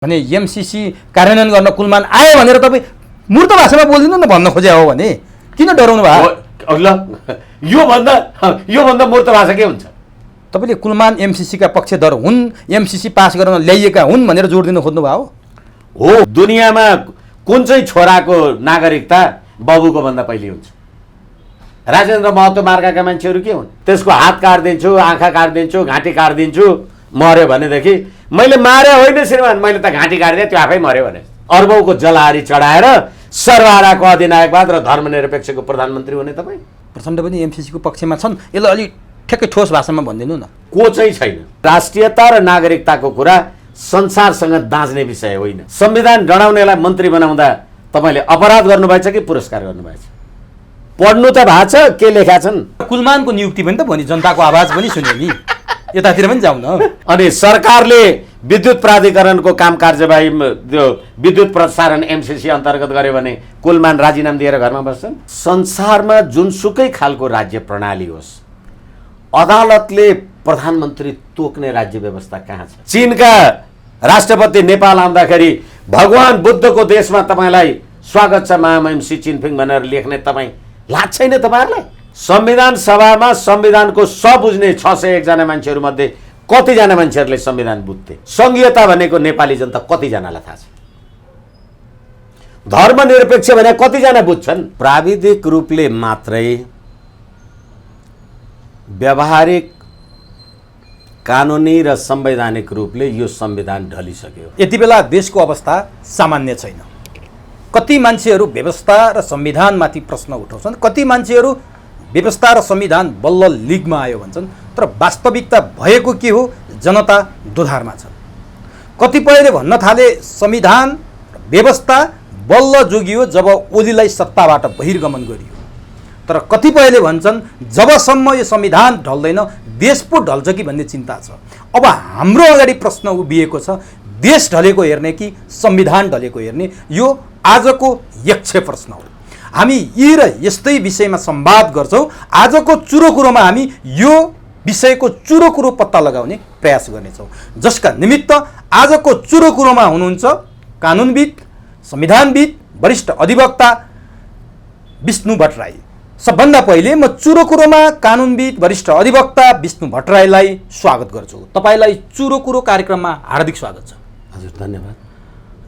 भने एमसीसी कार्यान्वयन गर्न कुलमान आयो भनेर तपाईँ मूर्त भाषामा बोलिदिनु न भन्न खोजे हो भने किन डराउनु भयो? ल योभन्दा मूर्त भाषा के हुन्छ? तपाईँले कुलमान एमसीसीका पक्षधर हुन्, एमसीसी पास गर्न ल्याइएका हुन् भनेर जोड दिन खोज्नु भयो हो? दुनियाँमा कुन चाहिँ छोराको नागरिकता बाबुको भन्दा पहिले हुन्छ? राजेन्द्र महतो मार्काका मान्छेहरू के हुन्? त्यसको हात काटिदिन्छु, आँखा काटिदिन्छु, घाँटी काटिदिन्छु, मर्यो भनेदेखि मैले मारे होइन श्रीमान, मैले त घाँटी काटिदिएँ, त्यो आफै मर्यो भने अर्बौँको जलहारी चढाएर सर्वहाराको अधिनायकवाद र धर्मनिरपेक्षको प्रधानमन्त्री हुने तपाईँ? प्रचण्ड पनि एमसीसीको पक्षमा छन्, यसलाई अलि ठ्याक्कै ठोस भाषामा भनिदिनु न। को चाहिँ छैन। राष्ट्रियता र नागरिकताको कुरा संसारसँग दाँच्ने विषय होइन। संविधान डढाउनेलाई मन्त्री बनाउँदा तपाईँले अपराध गर्नुभएछ कि पुरस्कार गर्नुभएछ? पढ्नु त भएको छ, के लेखा छन्? कुलमानको नियुक्ति पनि त भनी जनताको आवाज पनि सुन्यो नि, यतातिर पनि जाउँ न। अनि सरकारले विद्युत प्राधिकरणको काम कार्यवाही त्यो विद्युत प्रसारण एमसीसी अन्तर्गत गर्यो भने कुलमान राजीनामा दिएर घरमा बस्छन्? संसारमा जुनसुकै खालको राज्य प्रणाली होस्, अदालतले प्रधानमन्त्री तोक्ने राज्य व्यवस्था कहाँ छ? चीनका राष्ट्रपति नेपाल आउँदाखेरि भगवान बुद्धको देशमा तपाईँलाई स्वागत छ महामहिम सी चिनफिङ भनेर लेख्ने तपाईँ लाज छैन तपाईँहरूलाई? संविधान सभामा संविधानको बुझ्ने 601 जना मान्छेहरू मध्ये कतिजना मान्छेहरूले संविधान बुझ्थे? संघीयता भनेको नेपाली जनता कतिजनालाई थाहा छ? धर्मनिरपेक्ष भने कतिजना बुझ्छन्? प्राविधिक रूपले मात्रै, व्यावहारिक कानुनी र संवैधानिक रूपले यो संविधान ढलिसक्यो। यति बेला देशको अवस्था सामान्य छैन। कति मान्छेहरू व्यवस्था र संविधानमाथि प्रश्न उठाउँछन्, कति मान्छेहरू व्यवस्था र संविधान बल्ल लिगमा आयो भन्छन्, तर वास्तविकता भएको के हो? जनता दोधारमा छ। कतिपयले भन्न थाले संविधान व्यवस्था बल्ल जोगियो जब ओलीलाई सत्ताबाट बहिर्गमन गरियो, तर कतिपयले भन्छन् जबसम्म यो संविधान ढल्दैन देश पो ढल्छ कि भन्ने चिन्ता छ। अब हाम्रो अगाडि प्रश्न उभिएको छ, देश ढलेको हेर्ने कि संविधान ढलेको हेर्ने? यो आजको यक्ष प्रश्न हो। हामी यी र यस्तै विषयमा संवाद गर्छौँ। आजको चुरो कुरोमा हामी यो विषयको चुरो कुरो पत्ता लगाउने प्रयास गर्नेछौँ, जसका निमित्त आजको चुरो कुरोमा हुनुहुन्छ कानुनविद, संविधानविद, वरिष्ठ अधिवक्ता विष्णु भट्टराई। सबभन्दा पहिले म चुरो कुरोमा कानुनविद वरिष्ठ अधिवक्ता विष्णु भट्टराईलाई स्वागत गर्छु। तपाईँलाई चुरो कुरो कार्यक्रममा हार्दिक स्वागत छ। हजुर, धन्यवाद।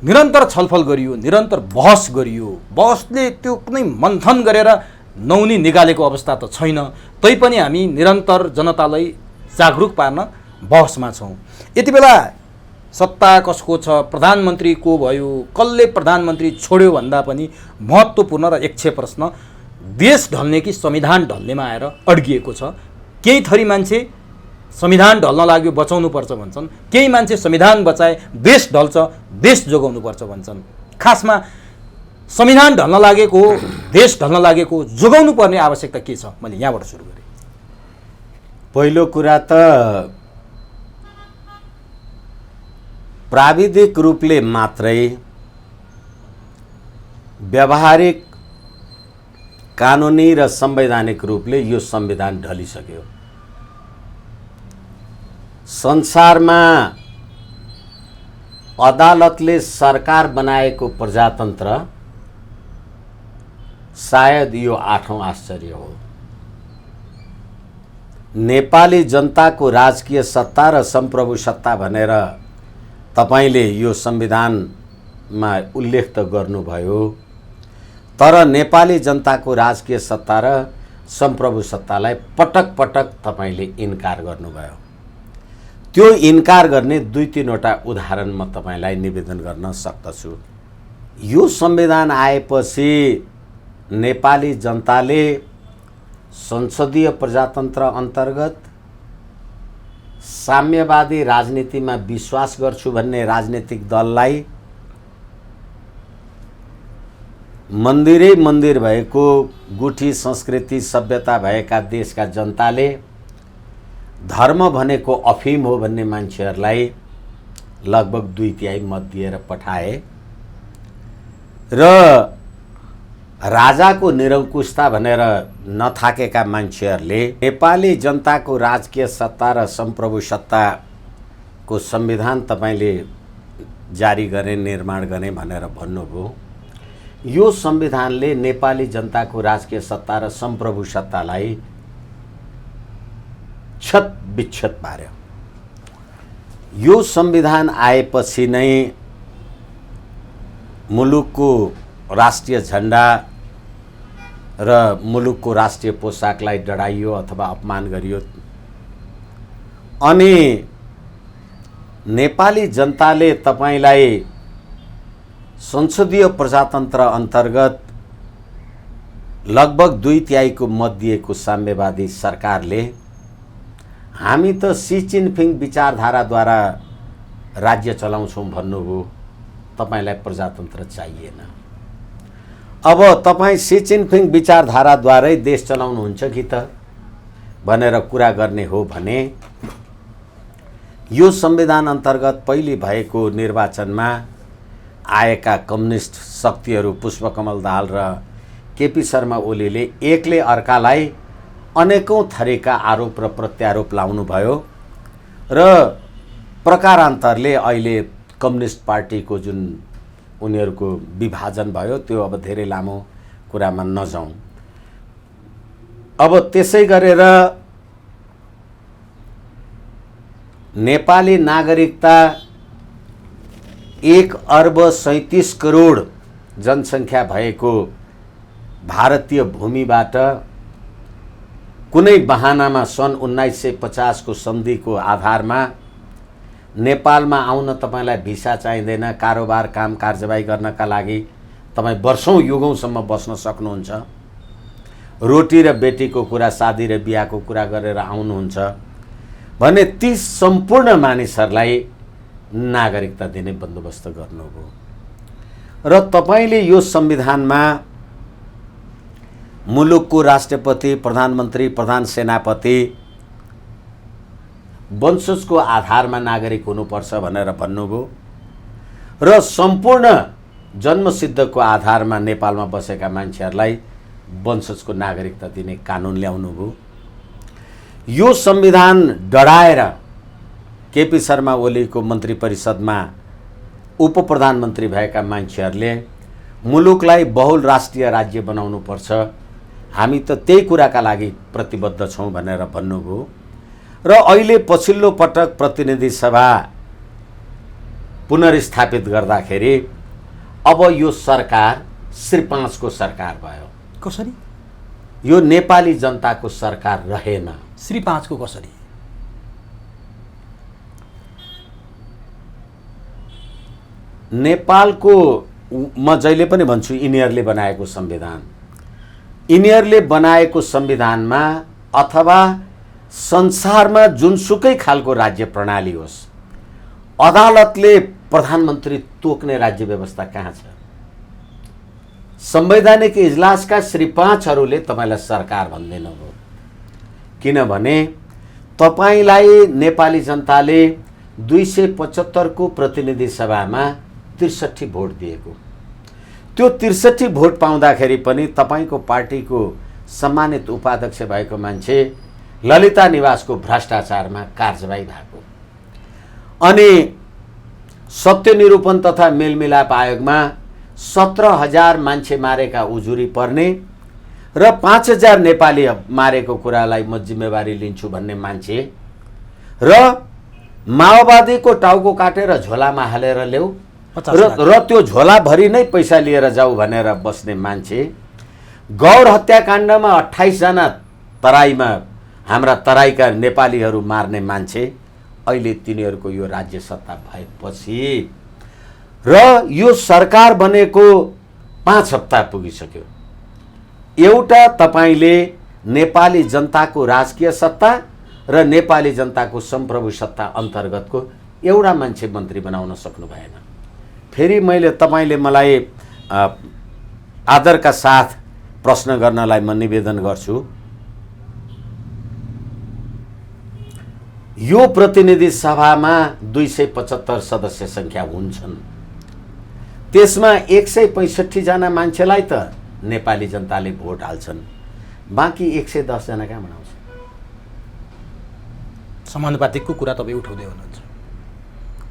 निरन्तर छलफल गरियो, निरन्तर बहस गरियो, बहसले त्यो कुनै मन्थन गरेर नौनी निकालेको अवस्था त छैन। तैपनि हामी निरन्तर जनतालाई जागरुक पार्न बहसमा छौँ। यति बेला सत्ता कसको छ, प्रधानमन्त्री को भयो, कसले प्रधानमन्त्री छोड्यो भन्दा पनि महत्त्वपूर्ण र यक्ष प्रश्न देश ढल्ने कि संविधान ढल्नेमा आएर अड्किएको छ। केही थरी मान्छे संविधान ढल्न लाग्यो बचाउनु पर्छ भन्छन्, केही मान्छे संविधान बचाए देश ढल्छ, देश जोगाउनु पर्छ भन्छन्। खासमा संविधान ढल्न लागेको, देश ढल्न लागेको जोगाउनु पर्ने आवश्यकता के छ? मैले यहाँबाट सुरु गरेँ। पहिलो कुरा त प्राविधिक रूपले मात्रै, व्यावहारिक कानुनी र संवैधानिक रूपले यो संविधान ढलिसक्यो। संसारमा अदालतले सरकार बनाएको प्रजातन्त्र सायद यो 8औं आश्चर्य हो। नेपाली जनताको राजकीय सत्ता र संप्रभु सत्ता भनेर तपाईले यो संविधानमा उल्लेख त गर्नुभयो, तर नेपाली जनताको राजकीय सत्ता र संप्रभु सत्तालाई पटक पटक तपाईले इन्कार गर्नुभयो। त्यो इन्कार गर्ने 2-3 वटा उदाहरण म तपाईलाई निवेदन गर्न सक्दछु। यो संविधान आएपछि नेपाली जनताले संसदीय प्रजातन्त्र अन्तर्गत साम्यवादी राजनीतिमा विश्वास गर्छु भन्ने राजनीतिक दललाई मन्दिरै मन्दिर भएको, गुठी संस्कृति सभ्यता भएका देशका जनताले धर्म भनेको अफिम हो भन्ने मान्छेहरूलाई लगभग 2/3 मत दिएर पठाए र राजाको निरङ्कुशता भनेर नथाकेका मान्छेहरूले नेपाली जनताको राजकीय सत्ता र संप्रभु सत्ताको संविधान तपाईले जारी गरेँ, निर्माण गरेँ भनेर भन्नुभयो। यो संविधानले नेपाली जनताको राजकीय सत्ता र सम्प्रभु सत्तालाई छत विच्छेद पार्यो। यो संविधान आएपछि नै मुलुकको राष्ट्रिय झण्डा र मुलुकको राष्ट्रिय पोसाकलाई डढाइयो अथवा अपमान गरियो। अनि नेपाली जनताले तपाईलाई संसदीय प्रजातन्त्र अन्तर्गत लगभग 2/3 मत दिएको साम्यवादी सरकारले हामी त सी जिनपिङ विचारधाराद्वारा राज्य चलाउँछौँ भन्नुभयो। तपाईलाई प्रजातन्त्र चाहिएन। अब तपाईँ सी जिनपिङ विचारधाराद्वारै देश चलाउनुहुन्छ कि त भनेर कुरा गर्ने हो भने यो संविधान अन्तर्गत पहिले भएको निर्वाचनमा आएका कम्युनिस्ट शक्तिहरू पुष्पकमल दाहाल र केपी शर्मा ओलीले एकले अर्कालाई अनेकौं थरीका आरोप र प्रत्यारोप लाउनुभयो र प्रकारान्तरले अहिले कम्युनिस्ट पार्टीको जुन उनीहरूको विभाजन भयो त्यो अब धेरै लामो कुरामा नजाउँ। अब त्यसै गरेर नेपाली नागरिकता 1,37,00,00,000 जनसङ्ख्या भएको भारतीय भूमिबाट कुनै बहानामा सन् 1950 को सन्धिको आधारमा नेपालमा आउन तपाईलाई भिसा चाहिँदैन। कारोबार काम कारबाही गर्नका लागि तपाईँ वर्षौं युगौंसम्म बस्न सक्नुहुन्छ। रोटी र बेटीको कुरा, शादी र बिहाको कुरा गरेर आउनुहुन्छ भने ती सम्पूर्ण मानिसहरूलाई नागरिकता दिने बन्दोबस्त गर्नुभयो। र तपाईले यो संविधानमा मुलुकको राष्ट्रपति, प्रधानमन्त्री, प्रधान सेनापति वंशजको आधारमा नागरिक हुनुपर्छ भनेर भन्नुभयो र सम्पूर्ण जन्मसिद्धको आधारमा नेपालमा बसेका मान्छेहरूलाई वंशजको नागरिकता दिने कानुन ल्याउनुभयो। यो संविधान डढाएर केपी शर्मा ओलीको मन्त्री परिषदमा उप प्रधानमन्त्री भएका मान्छेहरूले मुलुकलाई बहुल राष्ट्रिय राज्य बनाउनुपर्छ, हामी त त्यही कुराका लागि प्रतिबद्ध छौँ भनेर भन्नुभयो। र अहिले पछिल्लो पटक प्रतिनिधि सभा पुनर्स्थापित गर्दाखेरि अब यो सरकार श्री 5 को सरकार भयो। कसरी? यो नेपाली जनताको सरकार रहेन। श्री 5 को कसरी? नेपालको म जहिले पनि भन्छु यिनीहरूले बनाएको संविधान, यिनीहरूले बनाएको संविधानमा अथवा संसारमा जुनसुकै खालको राज्य प्रणाली होस्, अदालतले प्रधानमन्त्री तोक्ने राज्य व्यवस्था कहाँ छ? संवैधानिक इजलासका श्री 5हरूले तपाईलाई सरकार भन्दैन हो। किनभने तपाईलाई नेपाली जनताले 275 को प्रतिनिधि सभामा 63 भोट दिएको। त्यो 63 भोट पाउँदाखेरि पनि तपाईको पार्टीको सम्मानित उपाध्यक्ष भएको मान्छे ललिता निवासको भ्रष्टाचारमा कारबाही भएको, अनि सत्य निरूपण तथा मेलमिलाप आयोगमा 17,000 मान्छे मारेका उजुरी पर्ने र 5,000 नेपाली मारेको कुरालाई म जिम्मेवारी लिन्छु भन्ने मान्छे र माओवादीको टाउको काटेर झोलामा हालेर ल्याऊ र त्यो झोलाभरि नै पैसा लिएर जाऊ भनेर बस्ने मान्छे, गौर हत्याकाण्डमा 28 जना तराईमा हाम्रा तराईका नेपालीहरू मार्ने मान्छे, अहिले तिनीहरूको यो राज्य सत्ता भएपछि र यो सरकार बनेको 5 हप्ता पुगिसक्यो। एउटा तपाईले नेपाली जनताको राजकीय सत्ता र नेपाली जनताको सम्प्रभु सत्ता अन्तर्गतको एउटा मान्छे मन्त्री बनाउन सक्नु भएन। फेरि मैले तपाईले मलाई आदरका साथ प्रश्न गर्नलाई म निवेदन गर्छु। यो प्रतिनिधि सभामा 275 सदस्य संख्या हुन्छन्, त्यसमा 165 जना मान्छेलाई त नेपाली जनताले भोट हाल्छन्, बाँकी 110 जना कहाँ बनाउँछ? समानुपातिकको कुरा तपाईँ उठाउँदै हुनुहुन्छ।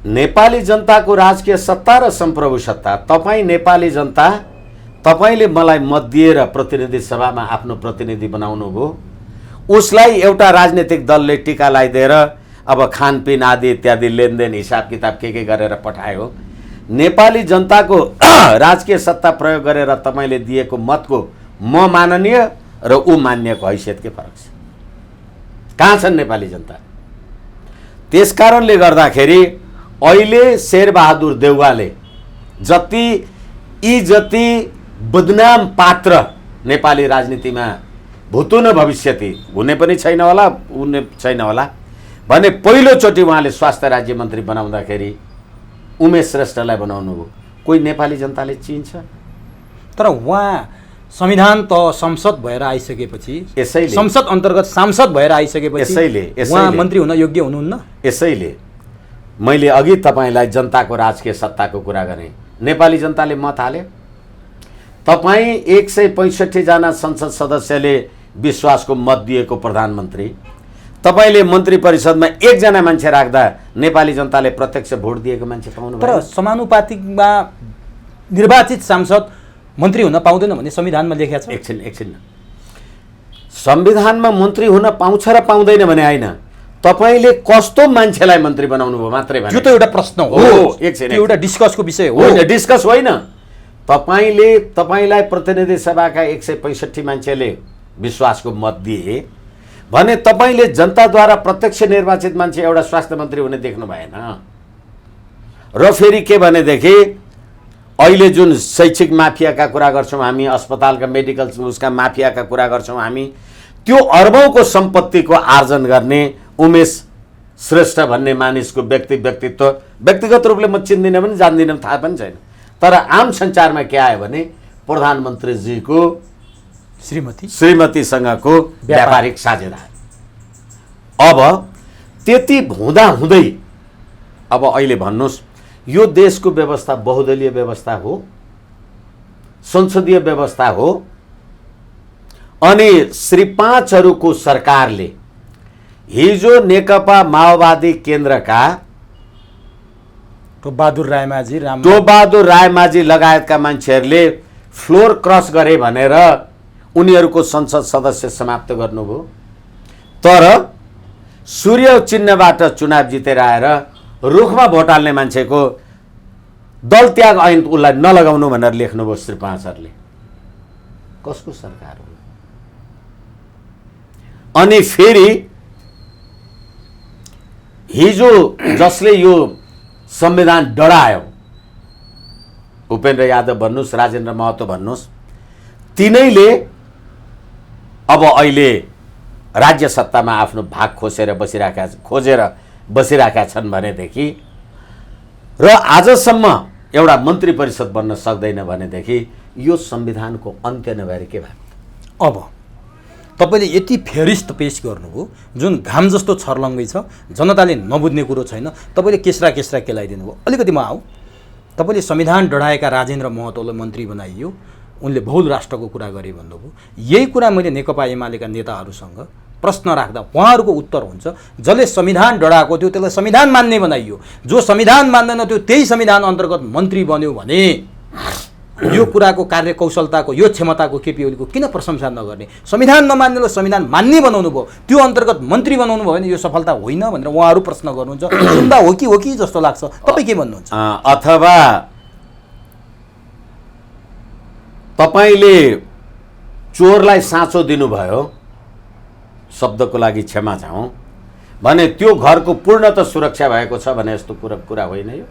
नेपाली जनताको राजकीय सत्ता र सम्प्रभु सत्ता, तपाईँ नेपाली जनता, तपाईँले मलाई मत दिएर प्रतिनिधि सभामा आफ्नो प्रतिनिधि बनाउनु भयो, उसलाई एउटा राजनीतिक दलले टीका लगाइदिएर अब खानपिन आदि इत्यादि लेनदेन हिसाब किताब के गरेर पठायो। नेपाली जनताको राजकीय सत्ता प्रयोग गरेर तपाईँले दिएको मतको म माननीय र ऊ मान्यको हैसियत के फरक छ? कहाँ छन् नेपाली जनता? त्यसकारणले गर्दाखेरि अहिले शेरबहादुर देउवाले जति बदनाम पात्र नेपाली राजनीतिमा भूतु भविष्यति हुने पनि छैन होला, हुने छैन होला भने पहिलोचोटि उहाँले स्वास्थ्य राज्य मन्त्री बनाउँदाखेरि उमेश श्रेष्ठलाई बनाउनु भयो। कोही नेपाली जनताले चिन्छ? तर उहाँ संविधान त संसद भएर आइसकेपछि, यसैले संसद अन्तर्गत सांसद भएर आइसकेपछि उहाँ मन्त्री हुन योग्य हुनुहुन्न। यसैले मैले अघि तपाईँलाई जनताको राजकीय सत्ताको कुरा गरेँ। नेपाली जनताले मत हाले, तपाईँ 165 जना संसद सदस्यले विश्वासको मत दिएको प्रधानमन्त्री, तपाईँले मन्त्री परिषदमा 1 जना मान्छे राख्दा नेपाली जनताले प्रत्यक्ष भोट दिएको मान्छे पाउनु भयो। तर समानुपातिकमा निर्वाचित सांसद मन्त्री हुन पाउँदैन भन्ने संविधानमा लेखेको छ। एकछिन संविधानमा मन्त्री हुन पाउँछ र पाउँदैन भने होइन, तपाईले कस्तो मान्छेलाई मन्त्री बनाउनु भयो मात्रै भने। यो त एउटा प्रश्न हो, एकछिन एउटा डिस्कसको विषय हो। होइन, डिस्कस होइन। तपाईलाई प्रतिनिधि सभाका 165 मान्छेले विश्वासको मत दिए भने तपाईले जनताद्वारा प्रत्यक्ष निर्वाचित मान्छे एउटा स्वास्थ्य मन्त्री हुने देख्नु भएन। र फेरि के भनेदेखि अहिले जुन शैक्षिक माफियाका कुरा गर्छौँ हामी, अस्पतालका मेडिकल उसका माफियाका कुरा गर्छौँ हामी, त्यो अर्बौंको सम्पत्तिको आर्जन गर्ने उमेश श्रेष्ठ भन्ने मानिसको व्यक्तिगत रूपले म चिन्दिनँ पनि जान्दिनँ, थाहा पनि छैन। तर आम सञ्चारमा के आयो भने प्रधानमन्त्रीजीको श्रीमतीसँगको व्यापारिक साझेदार। अब त्यति हुँदै अब अहिले भन्नुहोस्, यो देशको व्यवस्था बहुदलीय व्यवस्था हो, संसदीय व्यवस्था हो, अनि श्री 5हरूको सरकारले हिजो नेकपा माओवादी केन्द्रका टोपबहादुर रायमाझी लगायतका मान्छेहरूले फ्लोर क्रस गरे भनेर उनीहरूको संसद सदस्य समाप्त गर्नुभयो। तर सूर्य चिन्हबाट चुनाव जितेर आएर रुखमा भोट हाल्ने मान्छेको दल त्याग ऐन उसलाई नलगाउनु भनेर लेख्नुभयो श्री 5हरूले। कसको सरकार हो? अनि फेरि हिजो जसले यो संविधान डरायो, उपेन्द्र यादव भन्नुहोस्, राजेन्द्र महतो भन्नुहोस्, तिनैले अब अहिले राज्य सत्तामा आफ्नो भाग खोजेर बसिराखेका छन् भनेदेखि र आजसम्म एउटा मन्त्री परिषद बन्न सक्दैन भनेदेखि यो संविधानको अन्त्य नभएर के भयो? अब तपाईले यति फेरिस्त पेश गर्नुभयो जुन घाम जस्तो छर्लङ्गै छ, जनताले नबुझ्ने कुरो छैन, तपाईले केस्रा केलाइदिनु भयो। अलिकति म आऊ, तपाईले संविधान डढाएका राजेन्द्र महतोलाई मन्त्री बनाइयो, उनले बहुल राष्ट्रको कुरा गरे भन्नुभयो। यही कुरा मैले नेकपा एमालेका नेताहरूसँग प्रश्न राख्दा उहाँहरूको उत्तर हुन्छ, जसले संविधान डढाएको थियो त्यसलाई संविधान मान्ने बनाइयो, जो संविधान मान्दैन त्यो त्यही संविधान अन्तर्गत मन्त्री बन्यो भने यो कुराको कार्यकौशलताको, यो क्षमताको केपी ओलीको किन प्रशंसा नगर्ने? संविधान नमान्नेलाई संविधान मान्ने बनाउनु भयो, त्यो अन्तर्गत मन्त्री बनाउनु भयो भने यो सफलता होइन भनेर उहाँहरू प्रश्न गर्नुहुन्छ। सुन्दा हो कि जस्तो लाग्छ, तपाईँ के भन्नुहुन्छ? अथवा तपाईले चोरलाई साँचो दिनुभयो, शब्दको लागि क्षमा चाहौँ भने त्यो घरको पूर्णतः सुरक्षा भएको छ भने यस्तो कुरा होइन। यो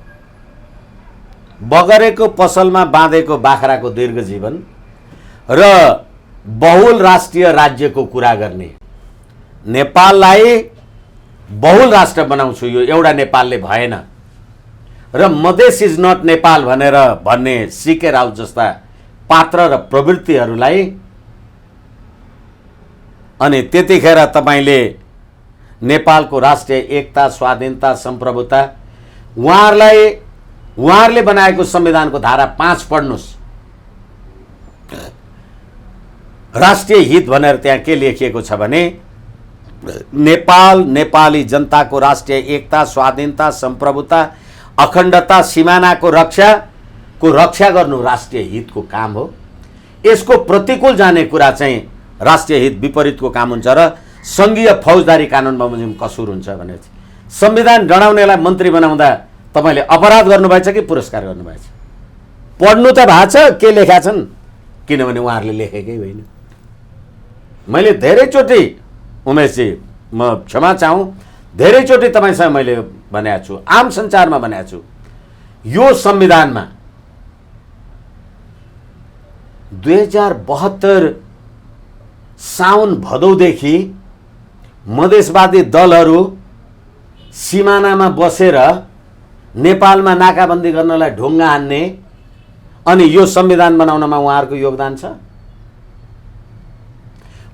बगरेको पसलमा बाँधेको बाख्राको दीर्घ जीवन र बहुल राष्ट्रिय राज्यको कुरा गर्ने, नेपाललाई बहुल राष्ट्र बनाउँछु यो एउटा नेपालले भएन र मधेस इज नट नेपाल भनेर भन्ने सीके राउत जस्ता पात्र र प्रवृत्तिहरूलाई, अनि त्यतिखेर तपाईले नेपालको राष्ट्रिय एकता, स्वाधीनता, सम्प्रभुता उहाँहरूले बनाएको संविधानको धारा 5 पढ्नुहोस्। राष्ट्रिय हित भनेर त्यहाँ के लेखिएको छ भने नेपाल नेपाली जनताको राष्ट्रिय एकता, स्वाधीनता, सम्प्रभुता अखण्डता सिमानाको रक्षा गर्नु राष्ट्रिय हितको काम हो। यसको प्रतिकूल जाने कुरा चाहिँ राष्ट्रिय हित विपरीतको काम हुन्छ र सङ्घीय फौजदारी कानुन बमोजिम कसुर हुन्छ भने संविधान डढाउनेलाई मन्त्री बनाउँदा तपाईँले अपराध गर्नुभएछ कि पुरस्कार गर्नुभएछ? पढ्नु त भएको छ के लेखा छन्, किनभने उहाँहरूले लेखेकै होइन। मैले धेरैचोटि उमेशजी म क्षमा चाहौँ, धेरैचोटि तपाईँसँग मैले भनेको छु, आम सञ्चारमा भनेको छु, यो संविधानमा 2072 साउन भदौदेखि मधेसवादी दलहरू सिमानामा बसेर नेपालमा नाकाबन्दी गर्नलाई ढुङ्गा हान्ने अनि यो संविधान बनाउनमा उहाँहरूको योगदान छ।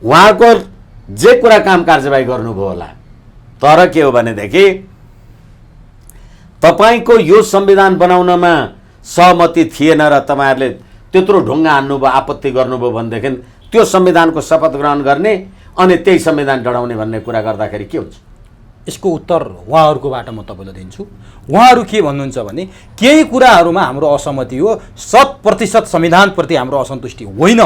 उहाँको जे कुरा काम कारबाही गर्नुभयो होला, तर के हो भनेदेखि तपाईको यो संविधान बनाउनमा सहमति थिएन र तपाईहरुले त्यत्रो ढुङ्गा हान्नुभयो, आपत्ति गर्नुभयो भनेदेखि त्यो संविधानको शपथ ग्रहण गर्ने अनि त्यही संविधान डढाउने भन्ने कुरा गर्दाखेरि के हुन्छ? यसको उत्तर उहाँहरूकोबाट म तपाईँलाई दिन्छु। उहाँहरू के भन्नुहुन्छ भने केही कुराहरूमा हाम्रो असहमति हो, 100% संविधानप्रति हाम्रो असन्तुष्टि होइन।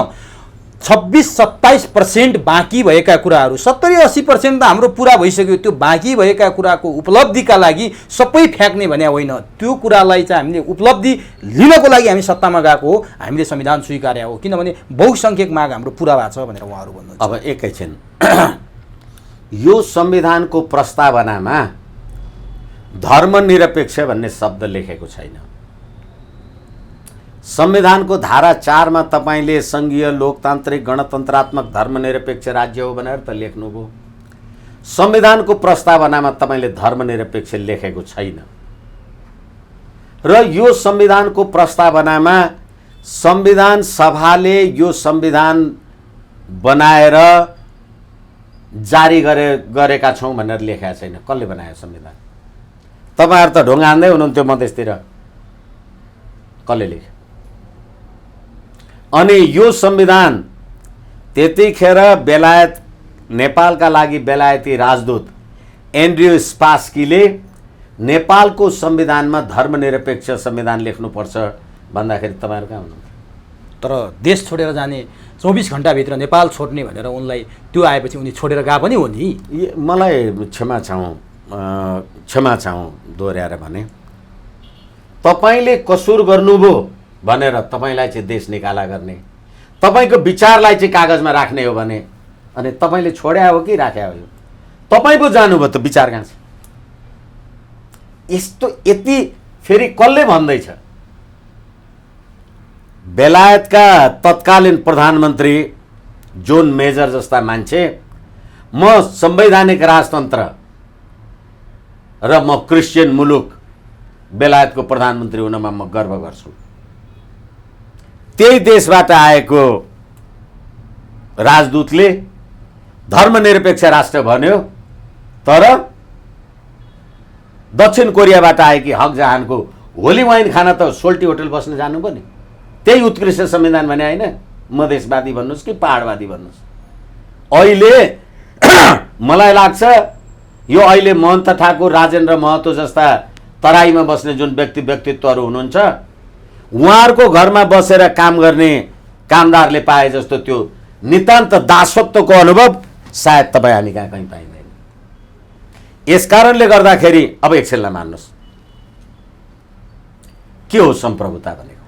26-27% बाँकी भएका कुराहरू, 70-80% त हाम्रो पुरा भइसक्यो। त्यो बाँकी भएका कुराको उपलब्धिका लागि सबै फ्याँक्ने भने होइन। त्यो कुरालाई चाहिँ हामीले उपलब्धि लिनको लागि हामी सत्तामा गएको हो, हामीले संविधान स्वीकार्या हो, किनभने बहुसङ्ख्यक माग हाम्रो पुरा भएको छ भनेर उहाँहरू भन्नुहुन्छ। अब एकैछिन यो संविधानको प्रस्तावनामा धर्मनिरपेक्ष भन्ने शब्द लेखेको छैन। संविधानको धारा 4 मा तपाईले संघीय लोकतान्त्रिक गणतन्त्रात्मक धर्मनिरपेक्ष राज्य हो भनेर त लेख्नुभयो। संविधानको प्रस्तावनामा तपाईले धर्मनिरपेक्ष लेखेको छैन। र यो संविधानको प्रस्तावनामा संविधान सभाले यो संविधान बनाएर जारी गरेका छौं भनेर लेखेको छैन। कसले बनायो संविधान? तपाईहरु त ढुङ्गा हान्दै हुनुहुन्थ्यो मधेसतिर। कसले लेख्यो? अनि यो संविधान त्यतिखेर बेलायत नेपालका लागि बेलायती राजदूत एन्ड्रयू स्पास्कीले नेपालको संविधानमा धर्मनिरपेक्ष संविधान लेख्नुपर्छ भन्दाखेरि तपाईहरु कहाँ हुनुहुन्थ्यो? तर देश छोडेर जाने 24 घण्टाभित्र नेपाल छोड्ने भनेर उनलाई त्यो आएपछि उनी छोडेर गए पनि हो नि। मलाई क्षमा चाहौँ दोहोर्याएर भने तपाईले कसूर गर्नुभयो भनेर तपाईलाई चाहिँ देश निकाला गर्ने, तपाईको विचारलाई चाहिँ कागजमा राख्ने हो भने अनि तपाईले छोड्या हो कि राख्या हो? तपाई पो जानुभयो त विचार कहाँ छ? यस्तो यति फेरि कसले भन्दैछ? बेलायतका तत्कालीन प्रधानमन्त्री जोन मेजर जस्ता मान्छे म संवैधानिक राजतन्त्र र म क्रिस्चियन मुलुक बेलायतको प्रधानमन्त्री हुनमा म गर्व गर्छु। त्यही देशबाट आएको राजदूतले धर्मनिरपेक्ष राष्ट्र भन्यो, तर दक्षिण कोरियाबाट आएकी हक जहानको होली वाइन खान त सोल्टी होटल बस्न जानु पनि त्यही उत्कृष्ट संविधान भने हैन? मधेसवादी भन्नुस् कि पहाडवादी भन्नुस्। अहिले मलाई लाग्छ यो अहिले महन्त ठाकुर, राजेन्द्र महतो जस्ता तराईमा बस्ने जुन व्यक्तित्वहरू हुनुहुन्छ, उहाँहरूको घरमा बसेर काम गर्ने कामदारले पाए जस्तो त्यो नितान्त दासत्वको अनुभव सायद तपाईँ हामी कहाँ कहीँ पाइँदैन। यस कारणले गर्दाखेरि अब एकछिनलाई मान्नुहोस्, के हो सम्प्रभुता भनेको?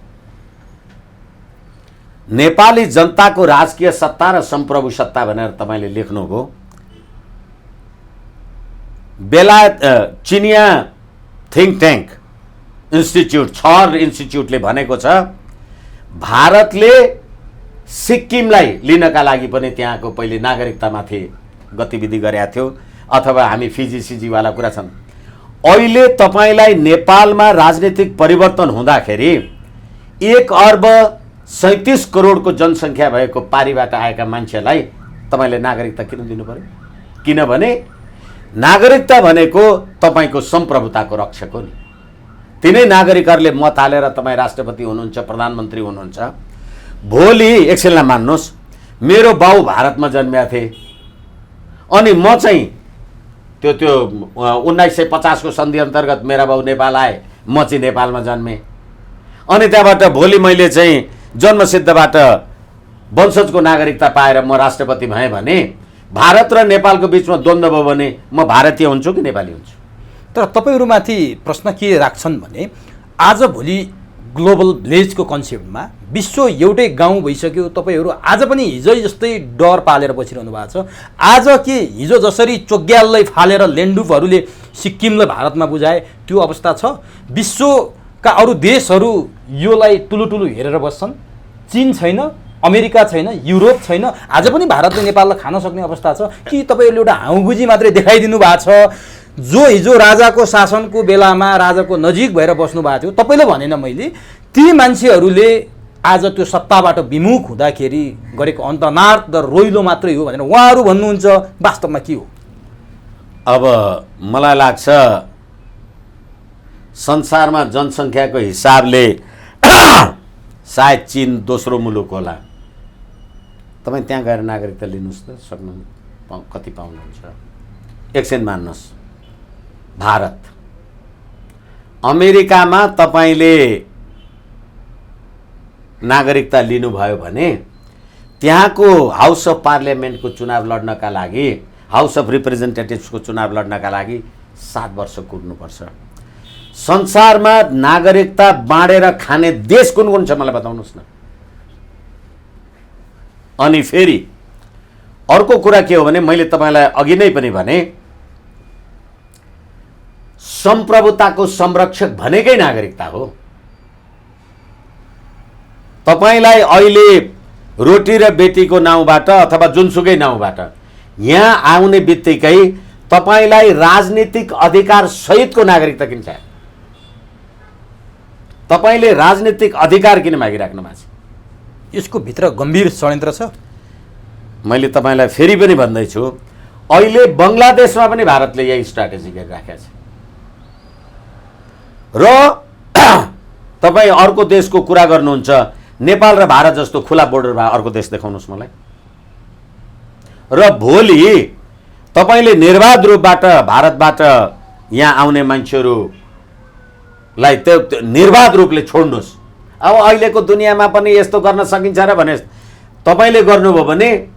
नेपाली जनताको राजकीय सत्ता र सम्प्रभु सत्ता भनेर तपाईले लेख्नुभयो। बेलायत चिनिया थिङ्क ट्याङ्क इन्स्टिच्युट, छर इन्स्टिच्युटले भनेको छ भारतले सिक्किमलाई लिनका लागि पनि त्यहाँको पहिले नागरिकतामाथि गतिविधि गरेका थियो, अथवा हामी फिजी सिजीवाला कुरा छन्। अहिले तपाईलाई नेपालमा राजनीतिक परिवर्तन हुँदाखेरि 1,37 करोडको जनसङ्ख्या भएको पारीबाट आएका मान्छेलाई तपाईले नागरिकता किन दिनु पर्यो? किनभने नागरिकता भनेको तपाईको सम्प्रभुताको रक्षक हो नि। तिनै नागरिकहरूले मत हालेर तपाईँ राष्ट्रपति हुनुहुन्छ, प्रधानमन्त्री हुनुहुन्छ। भोलि एकछिनलाई मान्नुहोस्, मेरो बाउ भारतमा जन्मेका थिए अनि म चाहिँ त्यो 1950 को सन्धि अन्तर्गत मेरा बाउ नेपाल आए, म चाहिँ नेपालमा जन्मेँ, अनि त्यहाँबाट भोलि मैले चाहिँ जन्मसिद्धबाट वंशजको नागरिकता पाएर म राष्ट्रपति भएँ भने भारत र नेपालको बिचमा द्वन्द्व भयो भने म भारतीय हुन्छु कि नेपाली हुन्छु? तर तपाईँहरूमाथि प्रश्न के राख्छन् भने आजभोलि ग्लोबल भिलेजको कन्सेप्टमा विश्व एउटै गाउँ भइसक्यो। तपाईँहरू आज पनि हिजो जस्तै डर पालेर बसिरहनु भएको छ। आज के हिजो जसरी चोग्याललाई फालेर लेन्डुपहरूले सिक्किमलाई भारतमा बुझाए त्यो अवस्था छ? विश्वका अरू देशहरू योलाई टुलु टुलु हेरेर बस्छन्। चीन छैन, अमेरिका छैन, युरोप छैन, आज पनि भारतले नेपाललाई खान सक्ने अवस्था छ कि तपाईँहरूले एउटा हाउबुजी मात्रै देखाइदिनु भएको छ? जो हिजो राजाको शासनको बेलामा राजाको नजिक भएर बस्नु भएको थियो, तपाईँले भनेन मैले, ती मान्छेहरूले आज त्यो सत्ताबाट विमुख हुँदाखेरि गरेको अन्तर्नाद र रोइलो मात्रै हो भनेर उहाँहरू भन्नुहुन्छ। वास्तवमा के हो? अब मलाई लाग्छ संसारमा जनसङ्ख्याको हिसाबले सायद चीन दोस्रो मुलुक होला। तपाईँ त्यहाँ गएर नागरिकता लिनुहोस् त, सक्नु कति पाउनुहुन्छ? एकछिन मान्नुहोस्, भारत अमेरिकामा तपाईँले नागरिकता लिनुभयो भने त्यहाँको हाउस अफ पार्लियामेन्टको चुनाव लड्नका लागि, हाउस अफ रिप्रेजेन्टेटिभ्सको चुनाव लड्नका लागि 7 वर्ष कुर्नुपर्छ। संसारमा नागरिकता बाँडेर खाने देश कुन कुन छ मलाई बताउनुहोस् न। अनि फेरि अर्को कुरा के हो भने मैले तपाईँलाई अघि नै पनि भने सम्प्रभुताको संरक्षक भनेकै नागरिकता हो। तपाईलाई अहिले रोटी र बेटीको नाउँबाट अथवा जुनसुकै नाउँबाट यहाँ आउने बित्तिकै तपाईलाई राजनीतिक अधिकार सहितको नागरिकता किन चाहियो? तपाईले राजनीतिक अधिकार किन मागिराख्नु भएको छ? यसको भित्र गम्भीर षड्यन्त्र छ। मैले तपाईँलाई फेरि पनि भन्दैछु, अहिले बङ्गलादेशमा पनि भारतले यही स्ट्राटेजी गरिराखेको छ। र तपाईँ अर्को देशको कुरा गर्नुहुन्छ, नेपाल र भारत जस्तो खुला बोर्डर भए अर्को देश देखाउनुहोस् मलाई। र भोलि तपाईँले निर्वाध रूपबाट भारतबाट यहाँ आउने मान्छेहरूलाई त्यो निर्वाध रूपले छोड्नुहोस्। अब अहिलेको दुनियाँमा पनि यस्तो गर्न सकिन्छ र भने तपाईँले गर्नुभयो भने